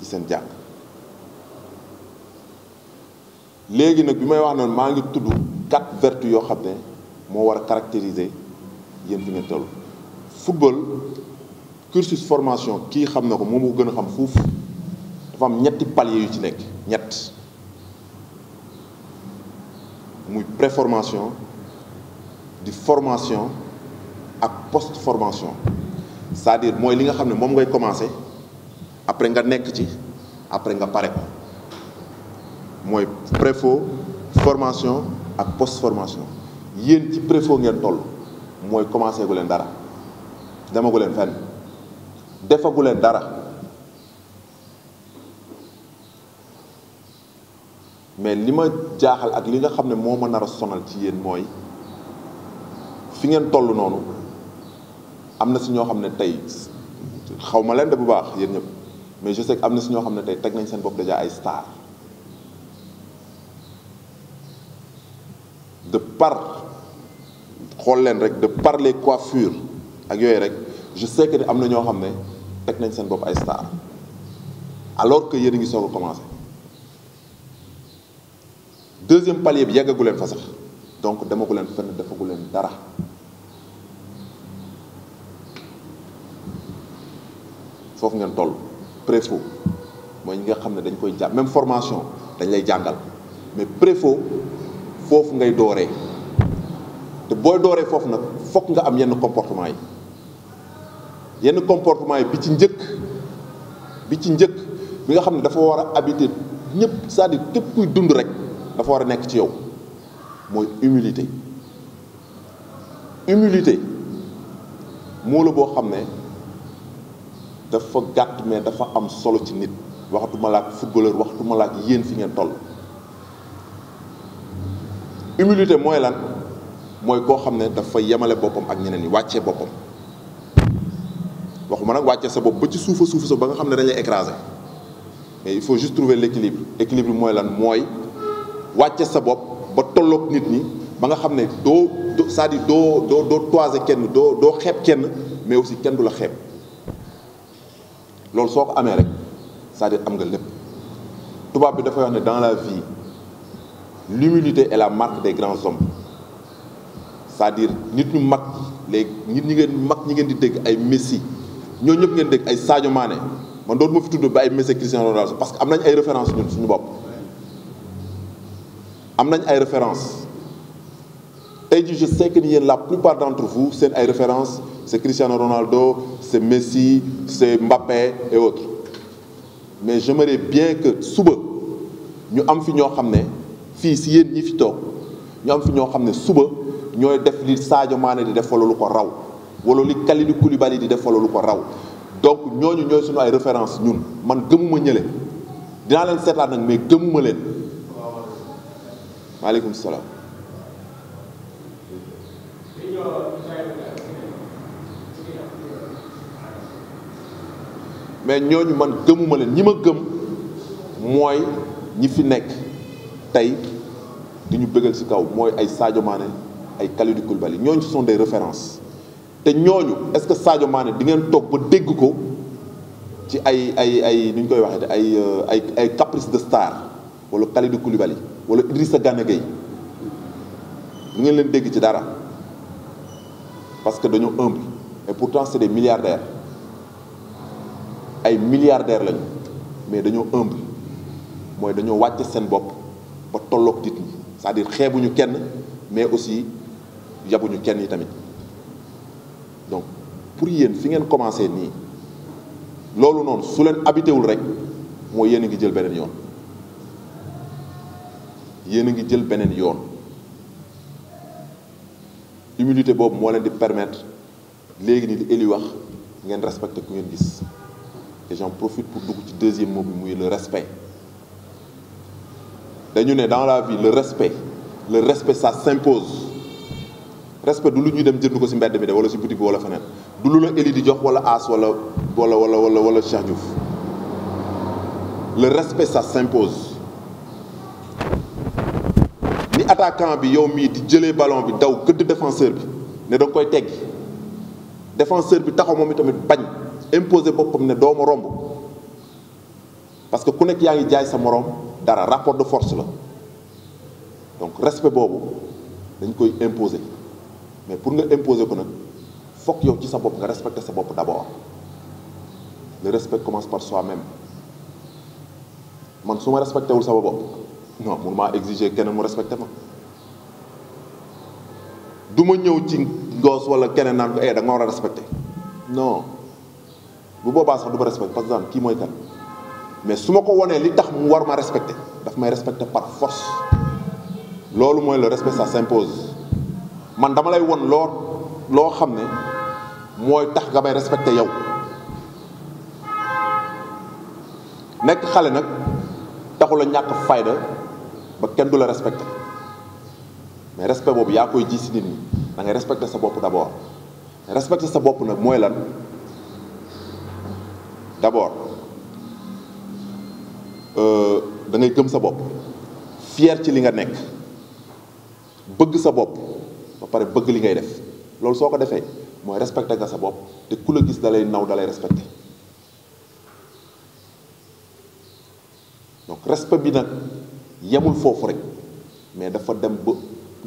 [SPEAKER 3] ci seen jàng léegi nag bi may wax noonu maa ngi tudd 4 vertus yoo xam ne moo war a caractériser yéen fi ngeen toll. football cursus formation kii xam na ko moom moo ko gën a xam fuuf dafa am ñetti paliers yu ci nekk ñett muy préformation di formation ak post formation c'est-à-dire mooy li nga xam ne moom ngay commencer après nga nekk ci après nga pare ko mooy préfo formation ak post formation yéen ci préfo ngeen toll mooy commencé gu leen dara demagu leen fenn defagu leen dara mais li ma jaaxal ak li nga xam ne moo ma nar a sonal ci yéen mooy fi ngeen toll noonu am na si ñoo xam ne tey xaw ma leen de bu baax yéen ñëpp mais je sais que am na si ñoo xam ne tey teg nañ seen bopp déjà ay star de par xool leen rek de par les coiffures ak yooyu rek je sais que ne am na ñoo xam ne teg nañ seen bopp ay star alors que yéen a ngi soog a commencé deuxième palier bi yeggagu leen fa sax donc demagu leen fenn defagu leen dara foofu ngeen toll préfo mooy ñi nga xam ne dañ koy jàng même formation dañ lay jàngal mais préfo foofu ngay dooree te booy dooree foofu nag fokk nga am yenn comportement yi yenn comportement yi bi ci njëkk bi nga xam ne dafa war a habiter ñëpp c'est-à-dire képp kuy dund rek dafa war a nekk ci yow mooy humilité moo la boo xam ne dafa gàtt mais dafa am solo ci nit waxatuma la ak footballeur waxatuma la ak yéen fi ngeen toll humilité mooy lan mooy koo xam ne dafa yemale boppam ak ñeneen ñi wàccee boppam waxuma nag wàccee sa bopp ba ci suufa sa ba nga xam ne dañ lay écraser mais il faut juste trouver l'équilibre équilibre mooy lan mooy wàcce sa bopp ba tolloog nit ñi ba nga xam ne doo c'est-à-dire doo toiser kenn doo xeeb kenn mais aussi kenn du la xeeb loolu soo ko amee rek c'est-à-dire am nga lépp tubaab bi dafay wax ne dans la vie l'humilité est la marque des grands hommes c'est-à-dire nit ñu mag léegi nit ñi ngeen di dégg ay Messi ñoo ñëpp ngeen dégg ay Sadio Mané man doon ma fi tudd ba ay Messi Cristiano Ronaldo parce que am nañ ay références ñun suñu bopp am nañ ay références tey jii je sais que ni yéen la plupart d'entre vous seen ay références c'est Cristiano Ronaldo c'est Messi c'est Mbappé et autres mais j'aimerais bien que suba ñu am fi ñoo xam ne fii si yéen ñi fi toog ñu am fi ñoo xam ne suba ñooy def li Sadio Mané di def wala lu ko raw wala li Kalidou Koulibaly di def wala lu ko raw donc ñooñu ñooy suñu ay références ñun man gëmuma ñële dinaa leen seetaan nag mais gëmuma leen. maaleykum salaam. mais ñooñu man gëmuma leen ñi ma gëm mooy ñi fi nekk tey di ñu bëggal ci kaw mooy ay Sadio Mané ay Kalidou Koulibaly ñooñu ce sont des références te ñooñu est-ce que Sadio Mané di ngeen toog ba dégg ko ci ay nu ñu koy waxee ay caprice de star wala Kalidou Koulibaly wala Idrissa Gana Gueye du ngeen leen dégg ci dara parce que dañoo humble et pourtant c'est des milliardaires ay milliardaires lañu mais dañoo humble mooy dañoo wàcce seen bopp ba tolloog nit ñi c'est-à-dire xeebuñu kenn mais aussi yabuñu kenn yi tamit donc pour yéen fi ngeen commencé nii loolu noonu su leen habité wul rek mooy yéen a ngi jël beneen yoon yéen a ngi jël beneen yoon humilité boobu moo leen di permettre léegi ni li Eli wax ngeen respecté ku ngeen gis et j'en profite pour dugg ci deuxième mot bi muy le respect dañu ne dans la vie le respect ça s'impose respect du lu ñuy dem jënd ko ci mbedd mi de wala ci boutique bi wala feneen du lu la Eli di jox wala As wala Cheikh Diouf le respect ça s'impose ni attaquant bi yow mii di jëlee ballon bi daw gëdd défenseur bi ne da nga koy teggi défenseur bi taxaw moom itamit bañ imposer boppam ne doo ma romb parce que ku nekk yaa ngi jaay sa moroom dara rapport de force la donc respect boobu dañ koy imposer mais pour nga imposer ko nag fokk yow ci sa bopp nga respecter sa bopp d'abord le respect commence par soi-même man su ma respecté wul sama bopp non mun maa exiger keneen mu respecté ma du ma ñëw ci ngoos wala keneen naan ko da nga ma war a respecté non bu boobaa sax du ma respecté parce que kii mooy kan mais su ma ko wonee li tax mu war ma respecté daf may respecté par force loolu mooy le respect ça s'impose man dama lay won loo xam ne mooy tax nga may respecté yow nekk xale nag taxul a ñàkk fayda ba kenn du la respecté mais respect boobu yaa koy ji si nit ñi da ngay respecté sa bopp d'abord respecté sa bopp nag mooy lan d'abord da ngay gëm sa bopp fier ci li nga nekk bëgg sa bopp ba pare bëgg li ngay def loolu soo ko defee mooy respecté nga sa bopp te ku la gis da lay naw da lay respecté donc respect bi nag yemul foofu rek mais dafa dem ba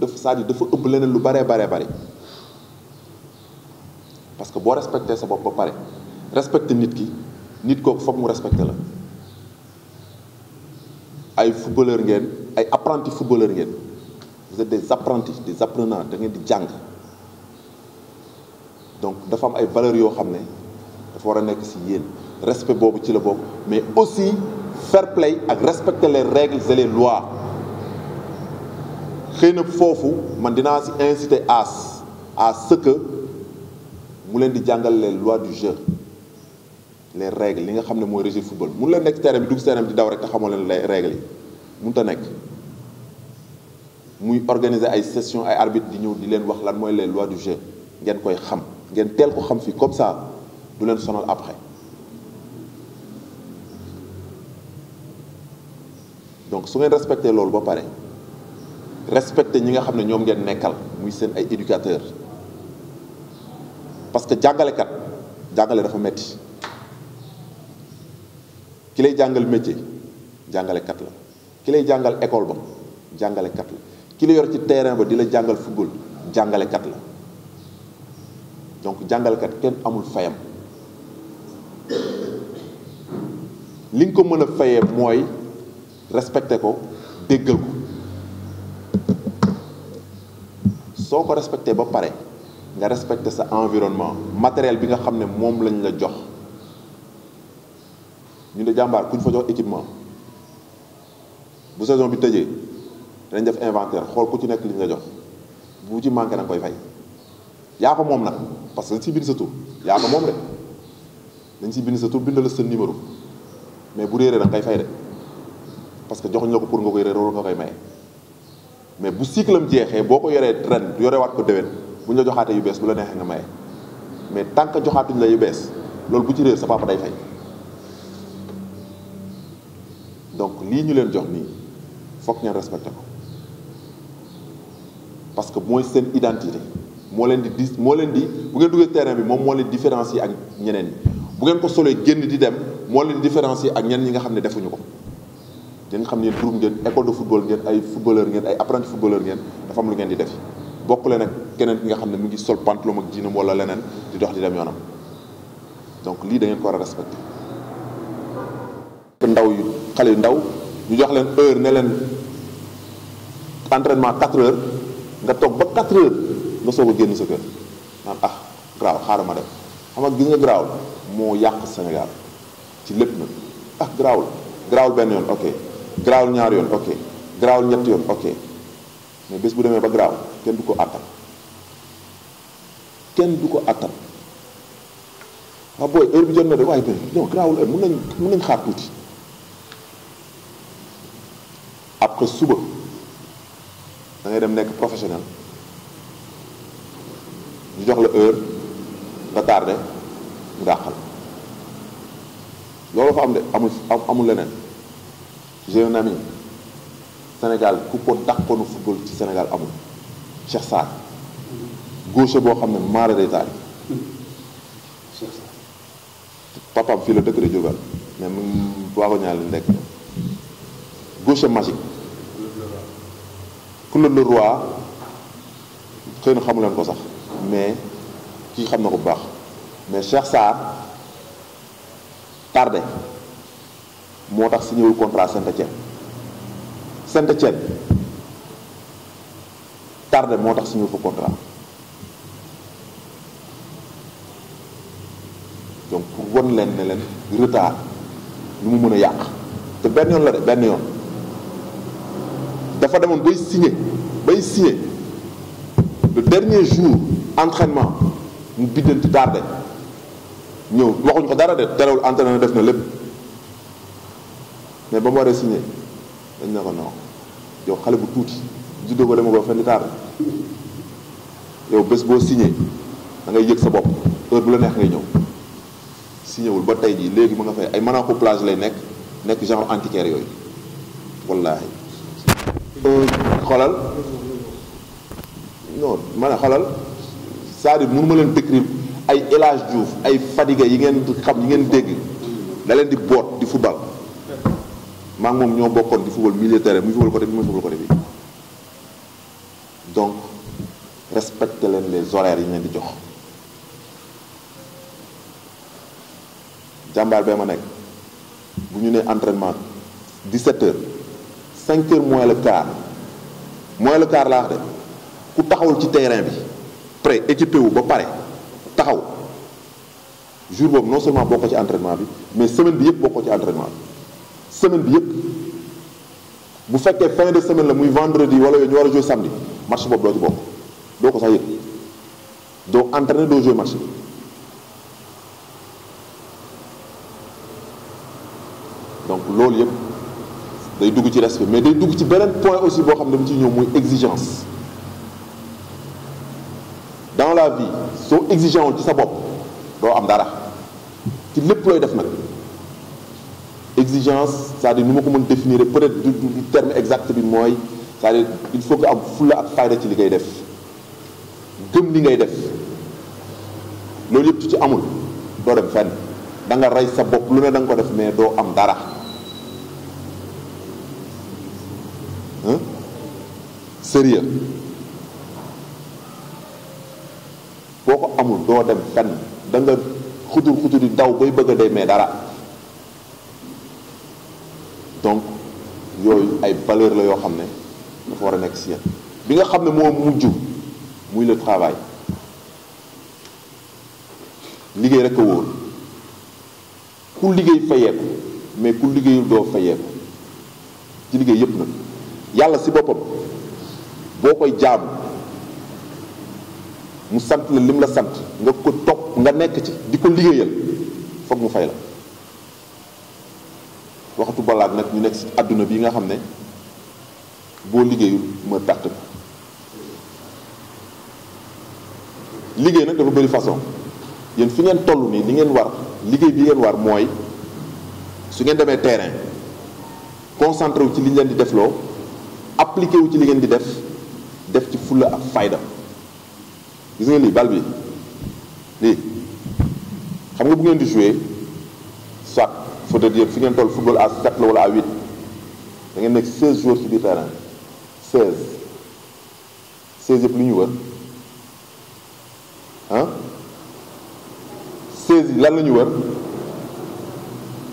[SPEAKER 3] c'est-à-dire dafa ëpp leneen lu baree bari parce que boo respecté sa bopp ba pare respecté nit kooku foog mu respecté la ay footballeur ngeen ay apprentis footballeur ngeen vous êtes des apprentis des apprenants da ngeen di jàng donc dafa am ay valeurs yoo xam ne dafa war a nekk ci yéen respect boobu ci la bokk mais aussi fair play ak respecter les règles et les lois xëy na foofu man dinaa ci inciter à ce que mu leen di jàngal les lois du jeu les règles li nga xam ne mooy régir football mun leen nekk terrain bi dugg terrain bi di daw rek te xamoo leen les règles yi mënut a nekk muy organiser ay session ay arbitre di ñëw di leen wax lan mooy les lois du jeu ngeen koy xam ngeen teel ko xam fii comme ça du leen sonal après donc su ngeen respecté loolu ba pare respecté ñi nga xam ne ñoom ngeen nekkal muy seen ay éducateurs parce que jàngale dafa metti ki lay jàngal métier jàngalekat la ki lay jàngal école ba jàngalekat la ki la yor ci terrain ba di la jàngal football jàngalekat la donc jàngalekat kenn amul fayam li nga ko mën a fayee mooy respecté ko déggal ko soo ko respecté ba pare nga respecté sa environnement matériel bi nga xam ne moom lañ la jox ñu ne jàmbaar ku ñu fa jox équipement bu saison bi tëjee dañ def inventaire xool ku ci nekk li ñu la jox bu ci manqué da nga koy fay yaa ko moom nag parce que dañ si bind sa tur yaa ko moom de dañ si bind sa tur bind la sa numéro mais bu réeree da nga koy fay de parce que joxuñ la ko pour nga koy réer wala nga koy maye mais bu cycle am jeexee boo ko yoree ren yorewaat ko déwén bu ñu la joxaatee yu bees bu la neexee nga maye mais tant que joxaatuñ la yu bees loolu bu ci réer sa papa day fay donc lii ñu leen jox nii foog ngeen respecté ko parce que mooy seen identité moo leen di bu ngeen duggee terrain bi moom moo leen différencier ak ñeneen ñi bu ngeen ko solee génn di dem moo leen différencier ak ñeneen ñi nga xam ne defuñu ko ngeen xam ne groupe ngeen école de football ngeen ay footballeur ngeen ay apprenti footballeur ngeen dafa am lu ngeen di def bokk leen ak keneen ki nga xam ne mu ngi sol pantalon ak jiinam wala leneen di dox di dem yoonam donc lii da ngeen ko war a respecté ndaw yu xale yu ndaw ñu jox leen heure ne leen entraînement 4 heures nga toog ba 4 heures nga soog a génn sa kër naan graaw xaaral ma dem xam nga gis nga graaw moo yàq Sénégal ci lépp nag ah garaawul benn yoon ok garaawul ñaari yoon ok garaawul ñetti yoon ok mais bés bu demee ba garaaw kenn du ko àttan waaw booy heure bi jot na de waaye benn non garaawul heure mun nañ xaar tuuti après suba da ngay dem nekk professionnel ñu jox la heure nga tardé ñu dàqal loolu fa am de amul leneen j'ai un ami Sénégal ku ko dàqoonu football ci Sénégal amul Cheikh Sarr gauche boo xam ne maara day taal papaam fii la dëkk de jógal mais mu waago ñaar li nekk gauche magique Claude Leroy xëy na xamu leen ko sax mais kii xam na ko bu baax mais Cheikh Sarr tardé moo tax signé wul contrat Saint-Étienne tardé moo tax signé wul fa contrat donc pour won leen ne leen retard lu mu mën a yàq te benn yoon la de benn yoon dafa demoon bay signé le dernier jour entraînement mu biddanti tardé ñëw waxuñ ko dara de terewul entraîneur def na lépp mais ba mu waree signé dañ ne ko non yow xale bu tuuti juddoo ko dema ko fen di tardé yow bés boo signé da ngay yëg sa bopp heure bu la neex ngay ñëw signé wul ba tey jii léegi mu nga fay ay Monaco plage lay nekk genre antiquaire yooyu wallaahi xoolal non ma ne xoolal c'est-à-dire mënu ma leen décrire ay El Hadj Diouf ay Fadiga yi ngeen xam yi ngeen dégg da leen di boot di football maa ngi moom ñoo bokkoon di football milieu terrain muy football côté bi muy football côté bi donc respecté leen les horaires yi ñu leen di jox jàmbaar bee ma nekk bu ñu nee entraînement 17h 5h moins le quart laa wax de ku taxawul ci terrain bi prêt équipé wu ba pare taxaw jour boobu non seulement bokkoo ci entraînement bi mais semaine bi yëpp bokkoo ci entraînement bi semaine bi yëpp bu fekkee fin de semaine la muy vendredi wala yooyu ñu war a jouer samedi match boobu doo ci bokk doo ko sax yëg doo entraîner doo jouer match bi donc loolu yëpp day dugg ci respect mais day dugg ci beneen point aussi boo xam ne dama ciy ñëw muy exigence dans la vie soo exigeant wul ci sa bopp doo am dara ci lépp looy def nag exigence c'est-à-dire ni ma ko mën définir peut-être du terme exact bi mooy c'est-à-dire il faut que am fulla ak fayda ci li ngay def gëm li ngay def loolu yëpp ci amul doo dem fenn da nga rey sa bopp lu ne da nga ko def mais doo am dara sérieux boo ko amul doo dem fenn da nga xutur di daw bay bëgg a dee mais dara donc yooyu ay valeur la yoo xam ne dafa war a nekk si yéen bi nga xam ne moo mujj muy le travail liggéey rek a wóor ku liggéey fayeeku mais ku liggéeyul doo fayeeku ci liggéey yépp nag yàlla si boppam boo koy jaamu mu sant la lim la sant nga ko topp nga nekk ci di ko liggéeyal foog mu fay la waxatu balaag nag ñu nekk ci àdduna bi nga xam ne boo liggéeyul ma perte ko liggéey nag dafa bëri façon yéen fi ngeen toll nii li ngeen war liggéey bi ngeen war mooy su ngeen demee terrain concentré wu ci li ñu leen di defloo appliqué wu ci li ngeen di def ci fulla ak fayda gis ngeen lii bal bi lii xam nga bu ngeen di jouer soit faut te dire fi ngeen toll football à 7 la wala à 8 da ngeen nekk 16 joueurs ci biir terrain 16 yëpp lu ñu wër ah 16 yi lan la ñu wër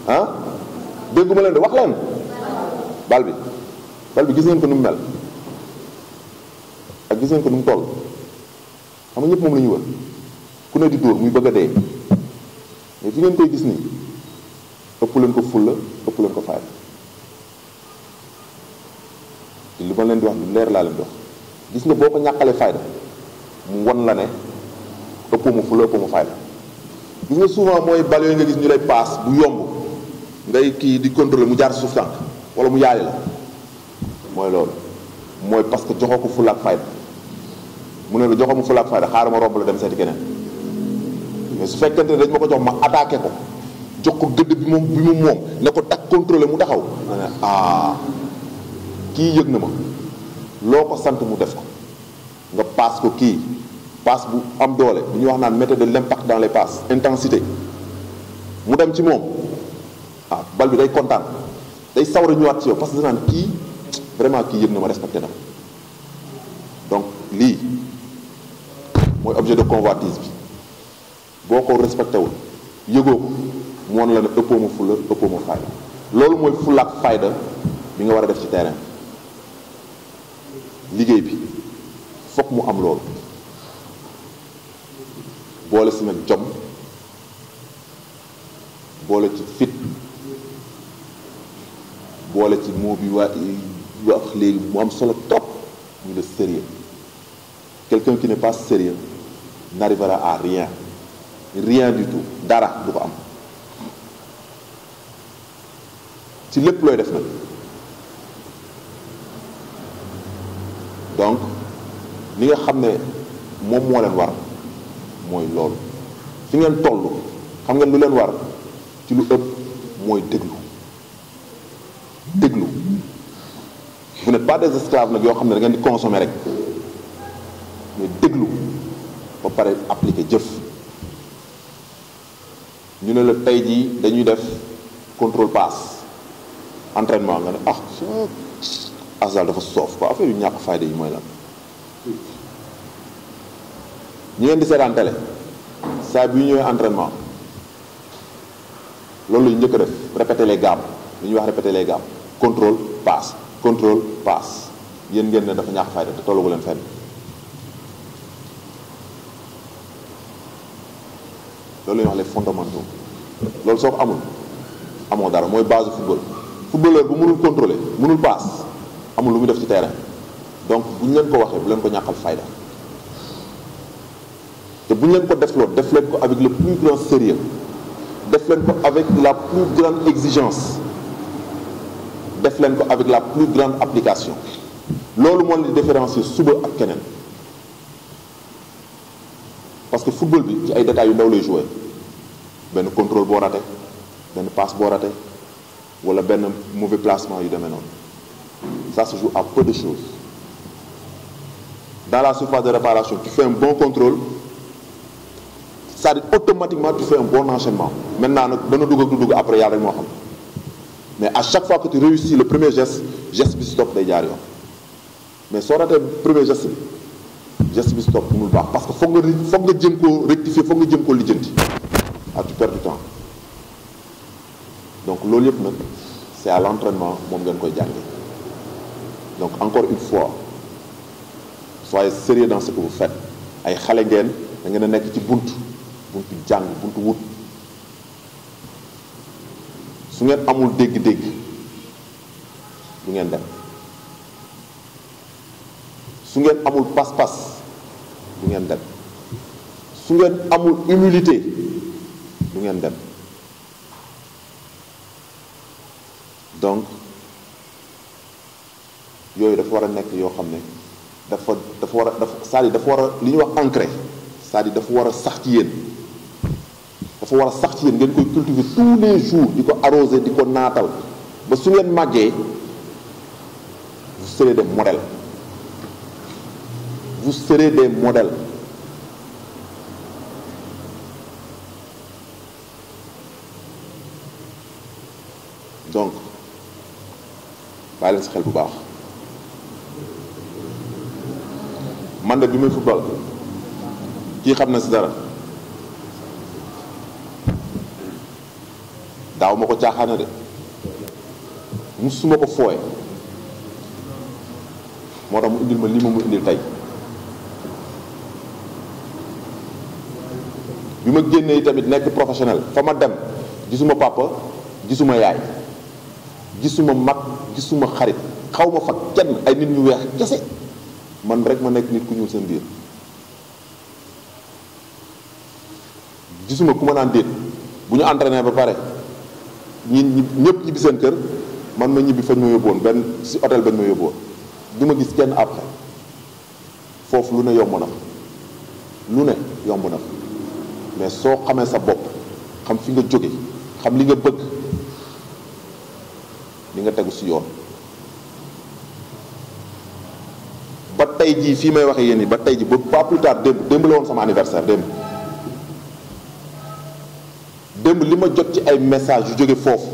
[SPEAKER 3] ah dégguma leen de wax leen bal bi gis ngeen ko nu mu mel ak gis ngeen ko nu mu toll xam nga ñëpp moom la ñu wër ku ne di dóor muy bëgg a dee mais fi ngeen koy gis nii ëpp leen ko fulla ëpp leen ko fayda te li ma leen di wax lu leer laa leen di wax gis nga boo ko ñàkkalee fayda mu won la ne ëppoo mu fulla ëppoo mu fayda gis nga souvent mooy bal yooyu nga gis ñu lay paas bu yomb ngay kii di contrôler mu jaar suuf tànk wala mu yaali la mooy loolu mooy parce que joxoo ko fulla ak fayda mu ne la joxoo mu fulla ak fayda xaaral ma romb la dem seeti keneen mais su fekkente ne dañ ma ko jox ma attaqué ko jox ko gëdd bi mu moom ne ko tak contrôler mu taxaw ma ne kii yëg na ma loo ko sant mu def ko nga paas ko kii passe bu am doole bu ñuy wax naan méthode de l'impact dans les passes intensité mu dem ci moom bal bi day kontaan day sawar a ñëwaat ci yow parce que danaan kii vraiment kii yëg na ma respecté na ma donc lii mooy objet de convoitise bi boo ko respecté wul yëgoo ko mu won la ne ëppoo ma fulla ëppoo ma fayda loolu mooy fulla ak fayda bi nga war a def ci terrain liggéey bi fokk mu am loolu boole si nag jom boole ci fit boole ci moo bi wax léegi mu am solo trop muy le sérieux quelqu'un qui n'est pas sérieux n'arrivera à rien du tout dara du ko am ci lépp looy def nag donc li nga xam ne moom moo leen war mooy loolu fi ngeen toll xam ngeen lu leen war ci lu ëpp mooy déglu vous n'êtes pas des esclaves nag yoo xam ne da ngeen di consommer rek mais déglu ba pare appliquer jëf ñu ne la tey jii dañuy def contrôle passe entraînement nga ne asal dafa soof quoi affaire yu ñàkk fayda yi mooy lan ñu leen di seetaan télé saa bi ñëwee entraînement loolu la ñu njëkk a def répéter les gammes li ñuy wax répéter les gammes contrôle passe yéen ngeen ne dafa ñàkk fayda te tollugu leen fenn loolu la ñuy wax les fondamentaux loolu soo ko amul amoo dara mooy base footballeur bu mënul contrôler mënul passe amul lu muy def ci terrain donc bu ñu leen ko waxee bu leen ko ñàkkal fayda te bu ñu leen ko def leen ko avec le plus grand sérieux def leen ko avec la plus grande exigence def leen ko avec la plus grande application loolu moo leen di différencier suba ak keneen parce que football bi ci ay détails yu ndaw lay jouer benn contrôle boo raté benn passe boo raté wala benn mauvais placement yu demee noonu ça se joue à peu de choses dans la surface de réparation tu fais un bon contrôle c'est-à-dire automatiquement tu fais un bon enchaînement maintenant nag dana dugg ak du dugg après yàlla rek moo xam mais à chaque fois que tu réussis le premier geste bi stop day jaar yoon mais soo ratee premier geste bi stop mënul baax parce que foog nga jëm koo rectifier foog nga jëm koo lijjanti tu perds du temps donc loolu yëpp nag c'est à l'entraînement moom ngeen koy jànge donc encore une fois soyez sérieux dans ce que vous faites ay xale ngeen da ngeen a nekk ci buntu jàng buntu wut su ngeen amul dégg-dégg du ngeen dem su ngeen amul pas-pas du ngeen dem su ngeen amul humilité du ngeen dem donc yooyu dafa war a nekk yoo xam ne dafa war a c'est-à-dire dafa war a li ñuy wax ancré c'est-à-dire dafa war a sax ci yéen ngeen koy cultiver tous les jours di ko arroser di ko naatal ba su ngeen màggee vous serez des modèles donc bàyyi leen si xel bu baax man de bi muy football kii xam na si dara daaw ma ko caaxaana de musuma ko fooye moo tax mu indil ma lii ma mu indil tey bi ma génnee tamit nekk professionnel fa ma dem gisuma papa gisuma yaay gisuma mag gisuma xarit xaw ma fa kenn ay nit ñu weex kese man rek ma nekk nit ku ñuul seen biir gisuma ku ma naan déet bu ñu entraîné ba pare ñëpp ñibbi seen kër man ma ñibbi fañ ma yóbboon benn si hôtel bañ ma yóbboon du ma gis kenn après foofu lu ne yomb na lu ne yomb na mais soo xamee sa bopp xam fi nga jóge xam li nga bëgg li nga tegu si yoon ba tey jii fii may waxee yéen yi ba tey jii ba pas plus tard démb la woon sama anniversaire démb li ma jot ci ay message yu jóge foofu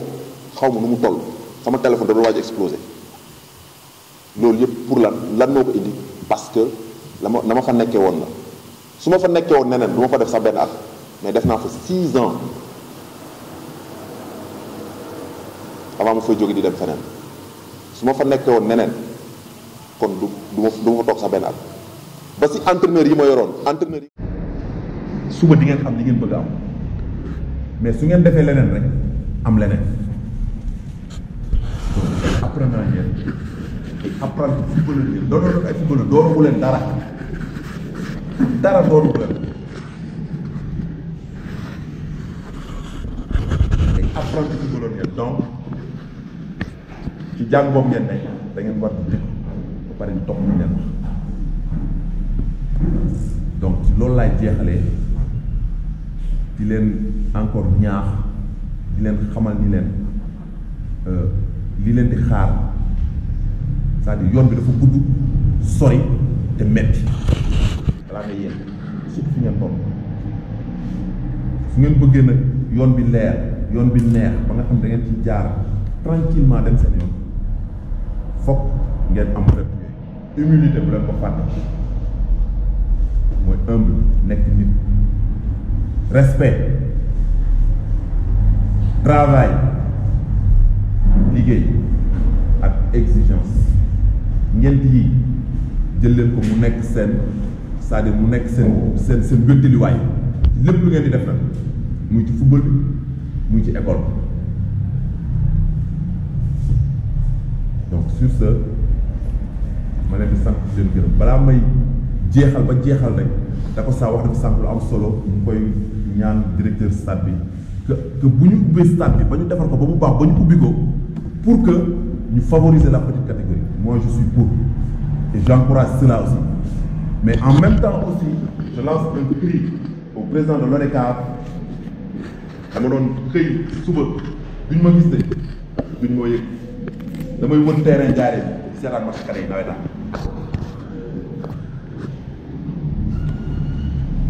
[SPEAKER 3] xaw ma nu mu toll sama téléphone da doon waaj explosé loolu yëpp pour lan moo ko indi parce que na ma fa nekkee woon la su ma fa nekkee woon neneen du ma fa def sax benn at mais def naa fa 6 ans avant ma fay jóge di dem feneen su ma fa nekkee woon neneen kon du ma fa toog sax benn at ba si entraîneur yi ma yoroon entraîneur yi.
[SPEAKER 4] suba di ngeen xam li ngeen bëgg a am mais su ngeen defee leneen rek am leneen donc apprenant ngeen apprendre footballeur ngeen doon ay footballeur doonagu leen dara doonagu leen ay apprendre footballeur ngeen donc ci jàng boobu ngeen nekk da ngeen war di déglu ba pare di topp ñu leen donc ci loolu laay jeexalee di leen encore ñaax di leen xamal ni leen li leen di xaar c'est-à-dire yoon bi dafa gudd sori te metti balaa nga yéen surtout fi ngeen toll su ngeen bëggee nag yoon bi leer yoon bi neex ba nga xam da ngeen ci jaar tranquillement dem seen yoon fokk ngeen am rek humilité bu leen ko fàtte mooy humble nekk nit respect travail liggéey ak exigence ñeent yi jël leen ko mu nekk seen c'est-à-dire mu nekk seen wéttaliwaay lépp lu ngeen di def nag muy ci football bi muy ci école donc sur ce ma leen di sant di leen gërëm balaa may jeexal ba jeexal rek dafa saa wax dafa sànq lu am solo ñu koy ñaan directeur stade bi que bu ñu ubbee stade bi ba ñu defar ko ba mu baax ba ñu ubbi ko pour que ñu favoriser la petite catégorie moi je suis pour et j'encourage cela aussi mais en même temps aussi je lance un cri au président de l'ODCAV dama doon xëy suba duñ ma gis de duñ ma yëg damay wër terrain jaaree bi seetaan match xale yi nawetaan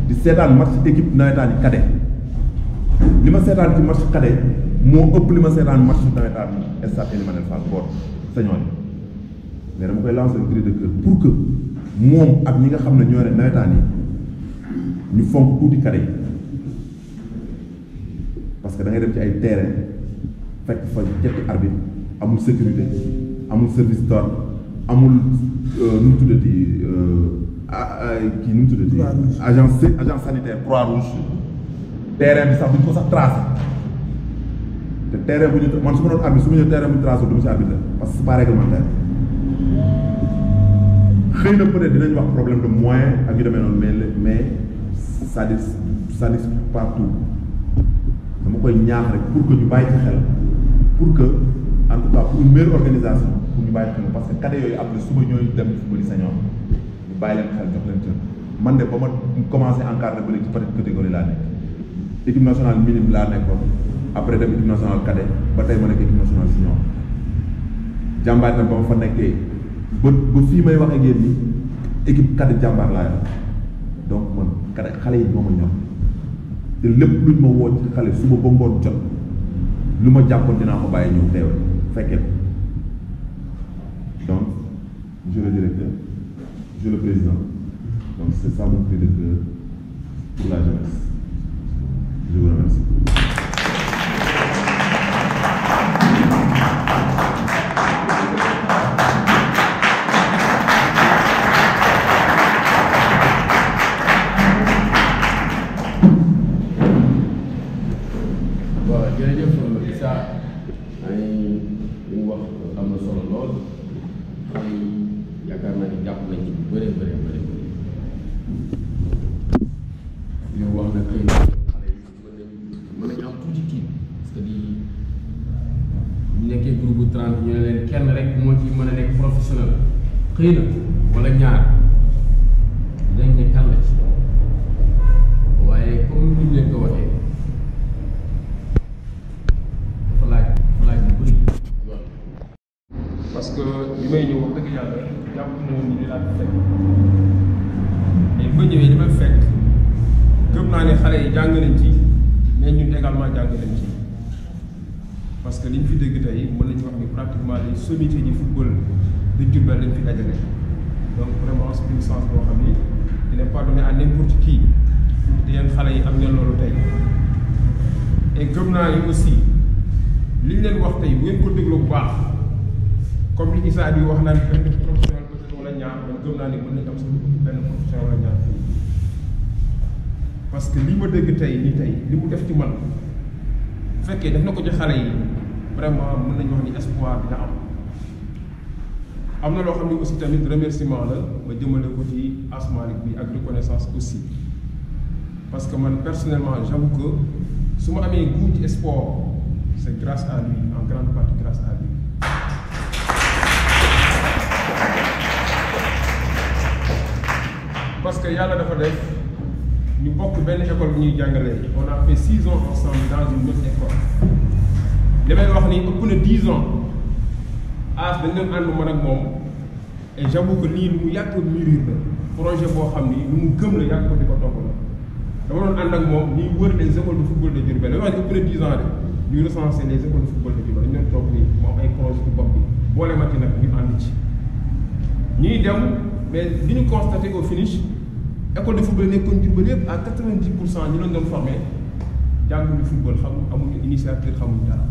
[SPEAKER 4] di seetaan match équipe nawetaan yi cadet li ma seetaan ci match cadet moo ëpp li ma seetaan match nawetaan stade Ely Manel Fall Ngor sañoon mais dama koy lancer un cri de cœur pour que moom ak ñi nga xam ne ñoo ne nawetaan yi ñu fonk tuuti cadet yi parce que da ngay dem ci ay terrain fekk fa ñetti arbitre amul sécurité amul service d'ordre amul nu mu tuddati kii nu mu tuddati agent sanitaire Croix-Rouge terrain bi sax duñ ko sax tracé te terrain bu ñu man su ma doon arbitre su ma ñëw terrain bu ñu tracé du ma ci arbitre parce que c'est pas réglementaire xëy na peut-être dinañ wax problème de moyen ak yu demee noonu mais ça dit partout dama koy ñaax rek pour que ñu bàyyi ci xel pour que en tout cas pour une meilleure organisation pour ñu bàyyi xel parce que cadets yooyu après suba ñooy dem football senior ñu bàyyi leen xel jox leen cër man de ba ma commencé encadré ba léegi ci petite catégorie laa nekk équipe nationale minime laa nekkoon après dem équipe nationale cadet ba tey ma nekk équipe nationale senior jàmbaar tam ba ma fa nekkee ba fii may wax ak yéen ni équipe cadet jàmbaar laa yor donc man cadet xale yi moo ma ñor te lépp luñ ma woo ci xale suba ba ngoon jot lu ma jàppoon dinaa ko bàyyi ñëw teewal fekkee ko donc monsieur le directeur monsieur le président donc c'est ça mon cri de cœur pour la jeunesse je vous remercie.
[SPEAKER 1] jërëjëf Issa
[SPEAKER 5] ay li mu wax am na solo lool xale yi yaakaar naa ni jàpp nañ ci bu bëree bëri li mu wax nag xëy na xale yi mën nañ am tuuti tiit parce que di ñu nekkee groupe 30 ñu ne leen kenn rek moo ci mën a nekk professionnel xëy na wala ñaar dañ ne kan la ci waaye comme ni ñu leen ko waxee dafa laaj bu bëri yoon.
[SPEAKER 6] parce que bi may ñëw wax dëgg yàlla jàpp moom ni laa fekk mais ba ñëwee li ma fekk gëm naa ne xale yi jàng nañ ci mais ñun également jàng nañ ci parce que li ñu fi dégg tey mën nañu wax ni pratiquement les sommités du football de Diourbel lañ fi dajale donc vraiment c'est une chance boo xam ni il n'est pas donné à n'importe qui te yéen xale yi am ngeen loolu tey et gëm naa ni aussi li ñu leen wax tey bu ngeen ko dégloo bu baax comme li Issa bi wax naa ni benn professionnel peut-être wala ñaar man gëm naa ni mën nañu am sax benn professionnel wala ñaar parce que li ma dégg tey nii tey li mu def ci man bu fekkee def na ko ci xale yi vraiment mën nañu wax ni espoir dina am na loo xam ne aussi tamit remerciement la ma jëmale ko ci Asmalik bi ak reconnaissance aussi parce que man personnellement j'avoue que su ma amee goût ci sport c'est grâce à lui en grande partie grâce à lui parce que yàlla dafa def ñu bokk benn école bu ñuy jàngalee on a fait 6 ans ensemble dans une même école li may wax ni ëpp na 10 ans as dañ leen ànd man ak moom et j'avoue que lii lu mu yàgg mûrir la projet boo xam ni lu mu gëm la yàgg ko di ko topp la dama doon ànd ak moom ñuy wër les écoles de football de Diourbel la wax ni ëpp na 10 ans de ñuy recenser les écoles de football de Diourbel dañu doon toog nii mu am ay projet ci bopp bi boole ma ci nag ñu ànd ci ñuy dem mais li ñu constaté au finish école de football nekkoon Diourbel yëpp à 90% ñu leen doon formé jànguñu football xam amuñu initiateur xamuñu dara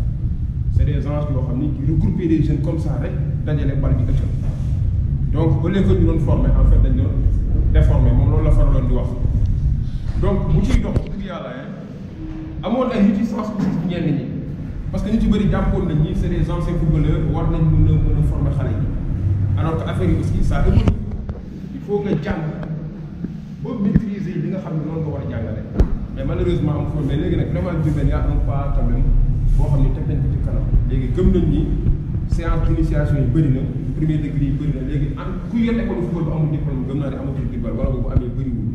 [SPEAKER 6] c'est des gens yoo xam ni qui regrouper des jeunes comme ça rek dajale bal di ëccal donc au lieu que ñu doon formé en fait dañ doon déformé moom loolu la faraloon di wax donc bu ciy dox dëgg yàlla amoon ay réticence aussi ci ñenn ñi parce que ñu ci bëri jàppoon nañ ñi c'est des anciens footballeurs war nañ mën a former xale yi alors que affaire yi aussi ça évolue il faut nga jàng boo maîtriser li nga xam ne noonu nga war a jàngale mais malheureusement am foofu mais léegi nag vraiment Diourbel y a un pas quand même boo xam ne teg nañ ko ci kanam léegi gëm nañ ni séance d'initiation yi bëri na premier degré yi bëri na léegi ku yor école football bu amul diplôme gëm naa ne amatul Diourbel wala bu amee bëriwul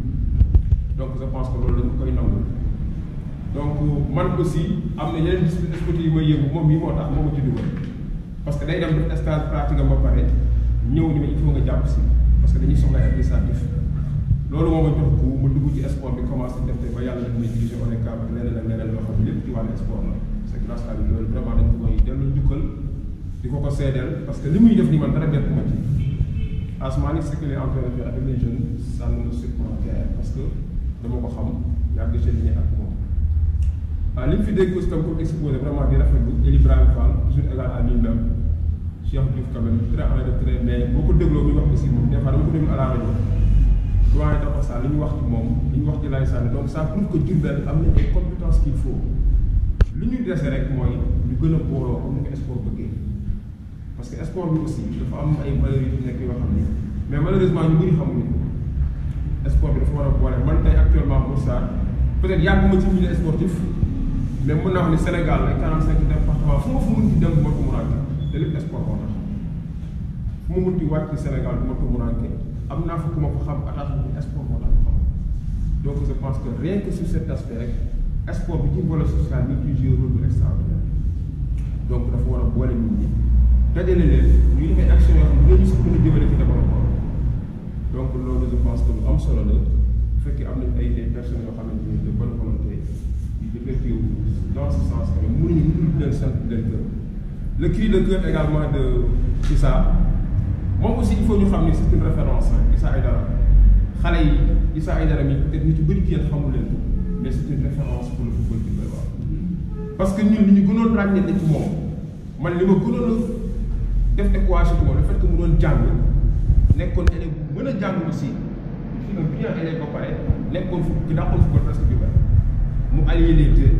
[SPEAKER 6] donc je pense que loolu dañ koy nangu donc man aussi am na yeneen discipline sportive yi may yëngu moom mii moo tax moo ma ci dugal parce que day dem def stage pratique am ba pare ñëw ni ma il faut nga jàpp si parce que dañuy soxla administratif loolu moo ma jox ko ma dugg ci sport bi commencé def te ba yàlla def may diriger ONCAV ak leneen ak leneen loo xam ne lépp ci wàllu sport la c'est grâce à lui loolu vraiment dañ ko koy dellu njukkal di ko seedeel parce que li muy def ni man dara bett ma ci Asmalik ce qu'il est en train de faire avec les jeunes ça ne me surprend guère parce que dama ko xam yàgg ci liggéey ak moom li mu fi dégg aussi tam pour exposer vraiment di rafetlu Ibrahima Fall toujours égal à lui-même Cheikh Diouf quand même très en retrait mais boo ko dégloo muy wax aussi moom des fois dama ko déglu à la rajo doyen dafa saa li ñu wax ci moom li ñu wax ci Laye Sané donc ça prouve que Diourbel am na ay compétences qu'il faut li ñuy dese rek mooy ñu gën a booloo comme ni ko sport bëggee parce que sport bi aussi dafa am ay valeurs yu nekk yoo xam ni mais malheureusement ñu bëri xamuñu ko sport bi dafa war a boole man tey actuellement Moussa peut-être yàgguma ci milieu sportif mais mën naa wax ni Sénégal ay 45 départements fu ma fu mun ci dem bu ma ko muraanke te lépp sport moo tax fu ma mun ci wàcc ci Sénégal bu ma ko muraanke am naa fa ku ma ko xam attache bu sport moo tax ko xam donc je pense que rien que sur cet aspect rek sport bi ci volet social bi ci jouer rôle bu extraordinaire donc dafa war a boole nit ñi dajale leen ñu def ay action yoo xam ne ñu sax mën a jëmale ci développement donc loolu je pense que lu am solo la bu fekkee am nañ ay personnes yoo xamante ni de bonne volonté yu développé wu dans ce sens que mënuñu mënuñu leen sant leen gërëm le cri de cœur également de Issa moom aussi il faut ñu xam ni c'est une référence Issa Aïdara xale yi Issa Aïdara mi peut-être ñu ci bëri ci yéen xamul leen ko mais c'est une référence pour le football du Diourbel parce que ñun li ñu gënoon ràññee ci moom man li ma gënoon a def équation ci moom le fait que mu doon jàng nekkoon élève bu mën a jàng aussi fi un bien élève ba pare nekkoon fu dàqoon football presque Diourbel mu allié les deux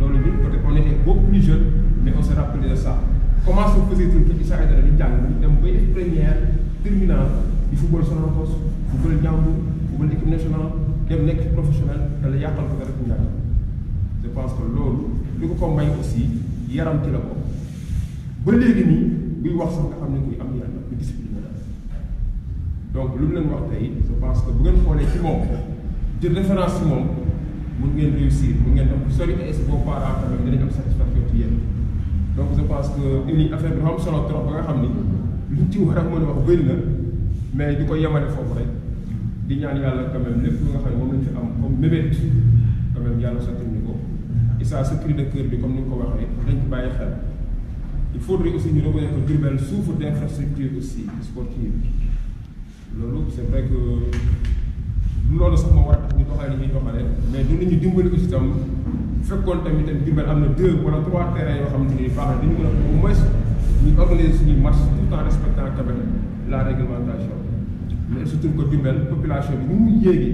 [SPEAKER 6] loolu ñun peut-être on était beaucoup plus jeune mais on se rappelle de ça. Comment se faisait-il que Issa Aidara di jàng ñu dem bay def première terminale di football Sonacos football Ndiambour football équipe nationale dem nekk professionnel te la yàqal ko dara ci njàng. Je pense que loolu li ko may aussi yaram ci la ko ba léegi nii buy wax sax nga xam ne kuy am yaram ku discipline la donc lu mu leen wax tey je pense que bu ngeen xoolee ci moom jël référence ci moom mun ngeen réussir mun ngeen dem sori et si vos parents tamit dinañ am satisfaction ci yéen. Donc je pense que une affaire bi dafa am solo trop ba nga xam ni luñ ci war a mën a wax bëri na mais di ko yemale foofu rek di ñaan yàlla quand même lépp lu nga xam ne moom lañ fi am comme mébét quand même yàlla sotti ñu ko Issa sa cri de cœur bi comme ni nga ko waxee dañ ci bàyyi xel il faudrait aussi ñu reconnaître que Diourbel souffre d'infrastructure aussi sportive loolu c'est vrai que loolu sax moo war a tax ñu doxalee ni ñuy doxalee mais du ñu dimbali aussi tam fekkoon tamit Diourbel am na 2 wala 3 terrains yoo xamante ni baax na dañu mën a au moins ñu organiser suñuy match tout en respectant quand même la réglementation mais surtout que Diourbel population bi ni mu yéegi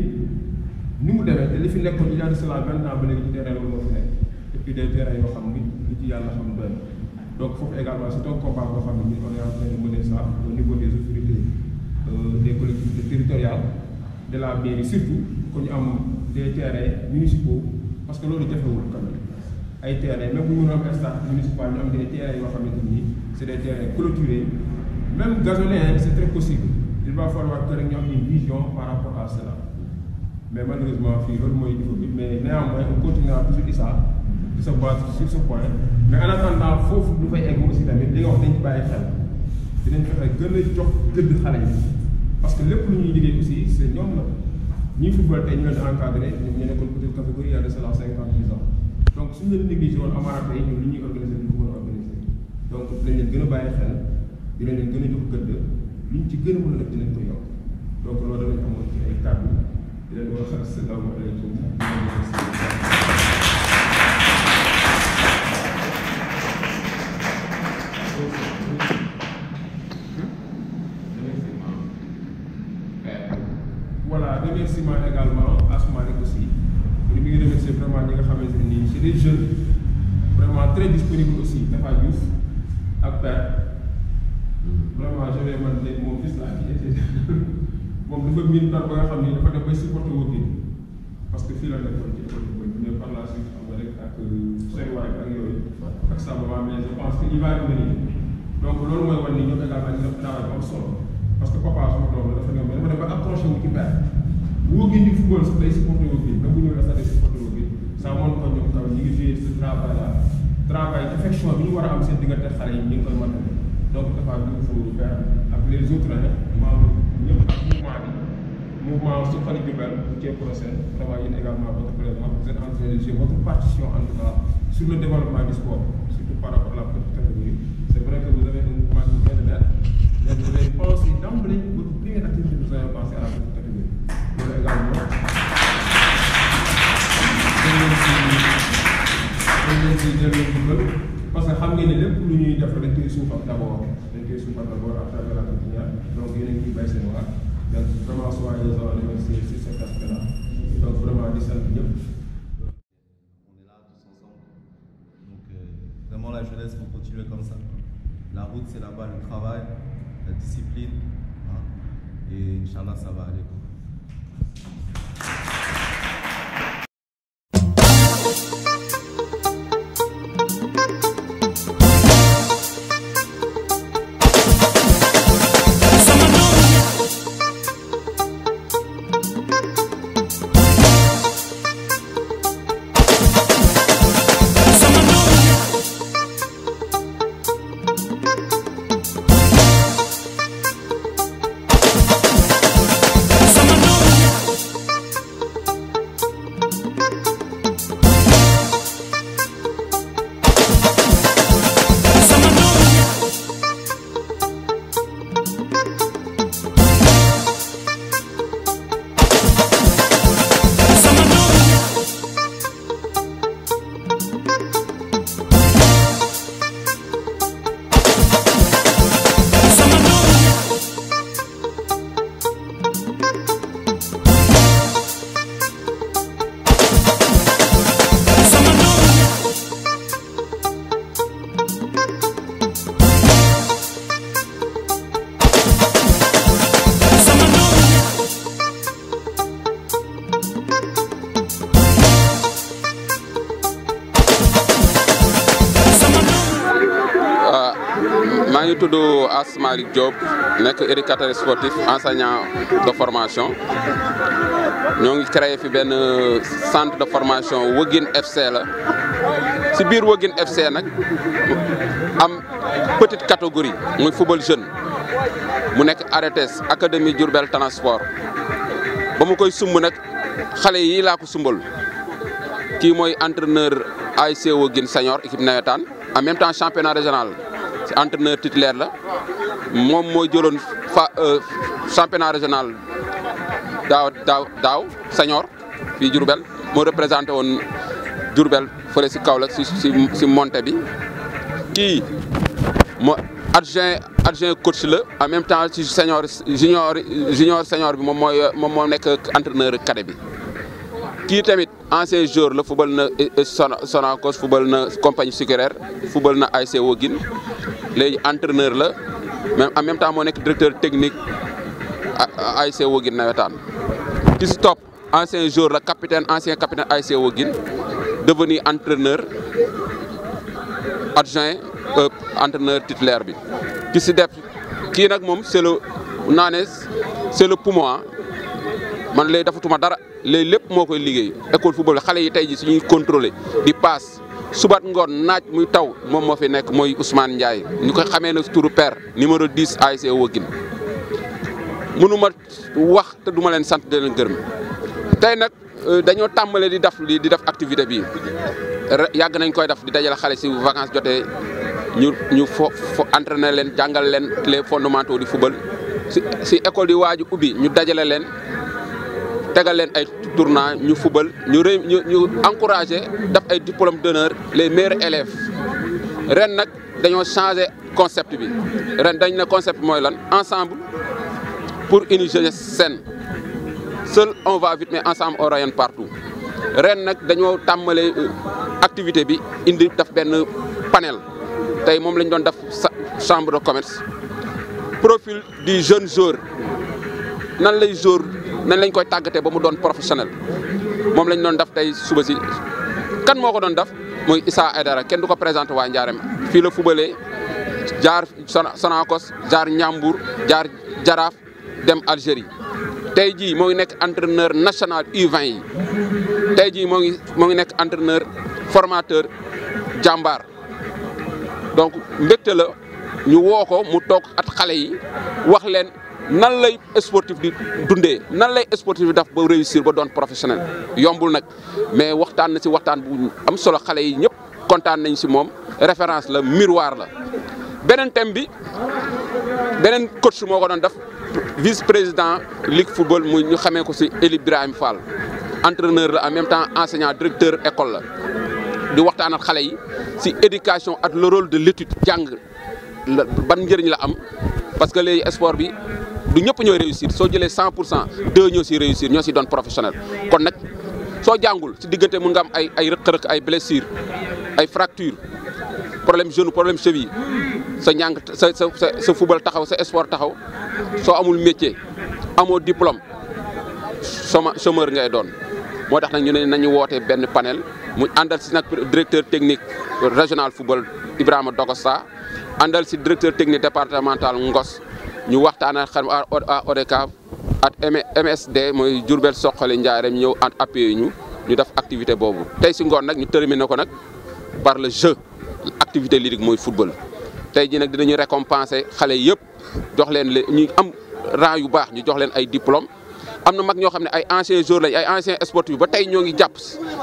[SPEAKER 6] ni mu demee te li fi nekkoon il y a de cela 20 ans ba léegi ci terrain loolu moo fi nekk et puis des terrains yoo xam ni li ci yàlla xam doy donc foofu également c'est un combat boo xam ne ñun on est en train de mener ça au niveau des autorités des collectivités territoriales de la mairie surtout que ñu am des terrains municipaux parce que loolu jafewul quand même ay terrains même bu ñu mën a am stade municipal ñu am des terrains yoo xamante ni c'est des terrains clôturés même gazonnés c'est très possible il va falloir que rek ñu am une vision par rapport à cela mais malheureusement fii loolu mooy niveau bi mais néanmoins on continuera toujours Issa di se battre sur ce point mais en attendant foofu lu fay egg aussi tamit li nga wax dañ ci bàyyi xel dinañ fexe gën a jox gëdd xale yi parce que lépp lu ñuy liggéey aussi c'est ñoom la ñuy football tey ñu leen di encadré ñoom ñu nekkoon petite catégorie il y a de cela 50 ans donc suñu leen négligé woon amaana tey ñun li ñuy organiser duñ ko mën a organiser donc dinañ leen gën a bàyyi xel dinañ leen gën a jox gëdd luñ ci gën a mën a def dinañ ko yokk donc loolu danañ amoon ci ay kàddu di leen wax asalaamaaleykum. Voilà, remerciement également à Soumalik aussi. Nous voulons remercier vraiment les gens qui c'est des jeunes vraiment très disponibles aussi. Tafa Diouf, ak Père. Vraiment, je vais demander mon fils là qui était. Bon, il faut bien faire quoi, il faut d'abord supporter au pied. Parce que fil à l'école, mais par la suite, on va dire que c'est vrai que ça va, mais je pense qu'il va revenir. Donc, l'autre mois, on va dire également qu'il travail comme ça. Parce que papa sama doom la dafa ñëw mais dafa dem ba accroché wu ci père woo gi di football sax day supporté wu bi même bu ñu la sax day supporté wu bi ça montre ko ñoom tamit ñu ngi joué ce travail là travail affection bi ñu war a am seen diggante xale yi ñu ngi koy matale donc dafa dugg foofu faire ak les autres membres ñëpp ak mouvement Suxali Diourbel bu Thiès prochaine vraiment yéen également votre présence vous êtes en train de jouer votre partition en tout cas sur le développement du sport surtout par rapport à la petite catégorie c'est vrai que vous avez un mouvement qui vient de naître. Mais vous avez pensé d'emblée, votre première activité, vous avez pensé à la petite catégorie. Vous également. Parce que xam ngeen ne lépp lu ñuy def dañ koy suufal d'abord à travers la continuité donc yéen a ngi ciy bay seen waar donc vraiment soyez remerciés sur cet aspect-là donc vraiment di sant ñëpp.
[SPEAKER 7] On est là tous ensemble donc vraiment la jeunesse faut continuer comme ça. La route, c'est là-bas le travail, la discipline. Hein, et Inch'Allah, ça va aller.
[SPEAKER 8] maa ngi tudd Asmalik Diop nekk éducateur sportif enseignant de formation ñoo ngi créé fi benn centre de formation Wëggin FC la si biir Wëggin FC nag am petite catégorie muy football jeune mu nekk ARETES académie Diourbel transport ba mu koy sumb nag xale yi laa ko sumbal kii mooy entraîneur ASC Wëggin senior équipe nawetaan en même temps championnat régional ci entraîneur titulaire la moom mooy jëloon championnat régional daaw senior fii Diourbel moo représenté woon Diourbel fële si Kaolack si montée bi kii moo adjoint coach la en même temps ci senior junior senior bi moom moo nekk entraîneur cadet bi kii tamit ancien joueur la football na Sonacos football na compagnie sucrière football na ASC Wëggin léegi entraîneur la même en même temps moo nekk directeur technique ASC Wëggin nawetaan ki si topp ancien joueur la ancien capitaine ASC Wëggin devenu entraîneur adjoint entraîneur titulaire bi ki si def kii nag moom c'est le poumon man léegi dafatuma dara léegi lépp moo koy liggéey école football xale yi tey ji suñuy contrôler di passe subat ngoon naaj muy taw moom moo fi nekk mooy Ousmane Ndiaye ñu koy xamee na turu père numéro 10 ASC Wëggin mënuma wax te duma leen sant di leen gërëm tey nag dañoo tàmbale di def activité bi yàgg nañ koy def di dajale xale si vacances jotee ñu fo entraîner leen jàngal leen les fondamentaux du football si école di waaju ubbi ñu dajale leen tegal leen ay tournoi ñu football ñu encouragé def ay diplôme d'honneur les meilleurs élèves ren nag dañoo changé concept bi ren dañ ne concept mooy lan ensemble pour une jeunesse saine seul on va vite mais ensemble on rayonne partout ren nag dañoo tàmbale activité bi indi def benn panel tey moom lañ doon def chambre de commerce profil du jeune joueur nan lañ koy tàggatee ba mu doon professionnel moom lañ doon def tey suba si kan moo ko doon def mooy Issa Aidara kenn du ko présenté waa Ndiarème fii la fubalee jaar Sonacos jaar Ndiambour jaar Jaraaf dem Algérie tey jii moo ngi nekk entraîneur national U20 yi tey jii moo ngi nekk entraîneur formateur jàmbaar donc mbégte la ñu woo ko mu toog at xale yi wax leen nan lay sportif di dundee nan lay sportif di def ba réussir ba doon professionnel yombul nag mais waxtaan na si waxtaan bu am solo xale yi ñëpp kontaan nañ si moom référence la miroir la. beneen thème bi beneen coach moo ko doon def vice président ligue football muy ñu xamee ko si Eli Ibrahima Fall entraîneur la en même temps enseignant directeur école la di waxtaan ak xale yi si éducation ak le rôle de l'étude jàng la ban njëriñ la am parce que léegi sport bi. du ñëpp ñooy réussir soo jëlee 100% deux ñoo si réussir ñoo si doon professionnel kon nag soo jàngul si diggante mun nga am ay rëq-rëq ay blessure ay fracture problème genou problème cheville sa njàng sa football taxaw sa sport taxaw soo amul métier amoo diplôme chômeur ngay doon moo tax nag ñu ne nañu woote benn panel mu àndal si nag directeur technique régional football Ibrahima Dogosta àndal si directeur technique départemental Ngos ñu waxtaan ak xam ODCAV ak MSD mooy Diourbel Soxali Ndiarème ñëw en appui ñu def activité boobu tey si ngoon nag ñu terminé ko nag par le jeu activité lyrique mooy football tey ji nag dinañu récompenser xale yëpp jox leen ñu am rang yu baax ñu jox leen ay diplôme am na mag ñoo xam ne ay anciens joueurs lañ ay anciens sportifs ba tey ñoo ngi jàpp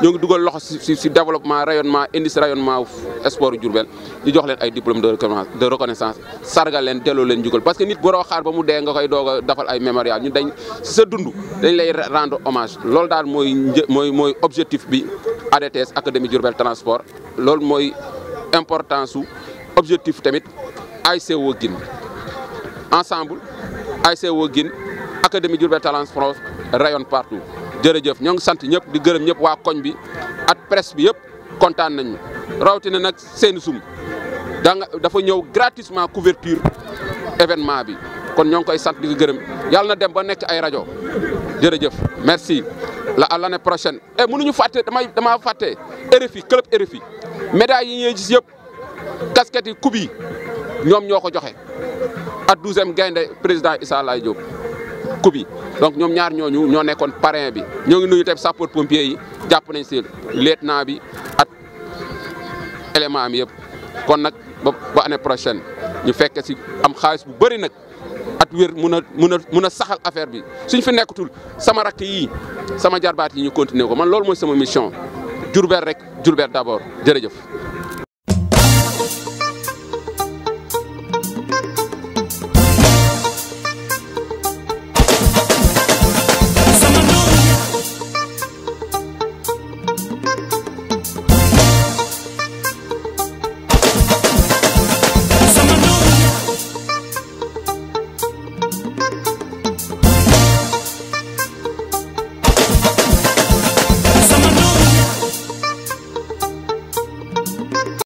[SPEAKER 8] ñoo ngi dugal loxo si développement rayonnement indi si rayonnement sport yu Diourbel ñu jox leen ay diplôme de reconnaissance sargal leen delloo leen jugal parce que nit boroo xaar ba mu dee nga koy doog a defal ay mémorial ñu dañ si sa dund dañ lay rendre hommage loolu daal mooy objectif bi ADTS académie Diourbel transport loolu mooy importance su objectif tamit ASC Wëggin ensemble ASC Wëggin académie Diourbel transport rayonne partout jërëjëf ñoo ngi sant ñëpp di gërëm ñëpp waa koñ bi ak presse bi yëpp kontaan nañu rawatina nag seen sum dafa ñëw gratuitement couverture événement bi kon ñoo ngi koy sant di ko gërëm yàlla na dem ba nekk ay rajo jërëjëf merci l'année prochaine et mënuñu fàtte dama fàtte RFI club RFI médailles yi ñuy gis yëpp casquettes yi coupe yi ñoom ñoo ko joxe at 12e gaynde président Issa Laye Diop coupe bi donc ñoom ñaar ñooñu ñoo nekkoon parrain bi ñoo ngi nuyu tey sapeur pompier yi jàpp nañ si lieutenant bi at élément am yëpp kon nag ba année prochaine ñu fekk si am xaalis bu bëri nag at wér mun a saxal affaire bi suñ fi nekkatul sama rakk yii sama jarbaat yi ñu continuer ko man loolu mooy sama mission Diourbel rek Diourbel d'abord jërëjëf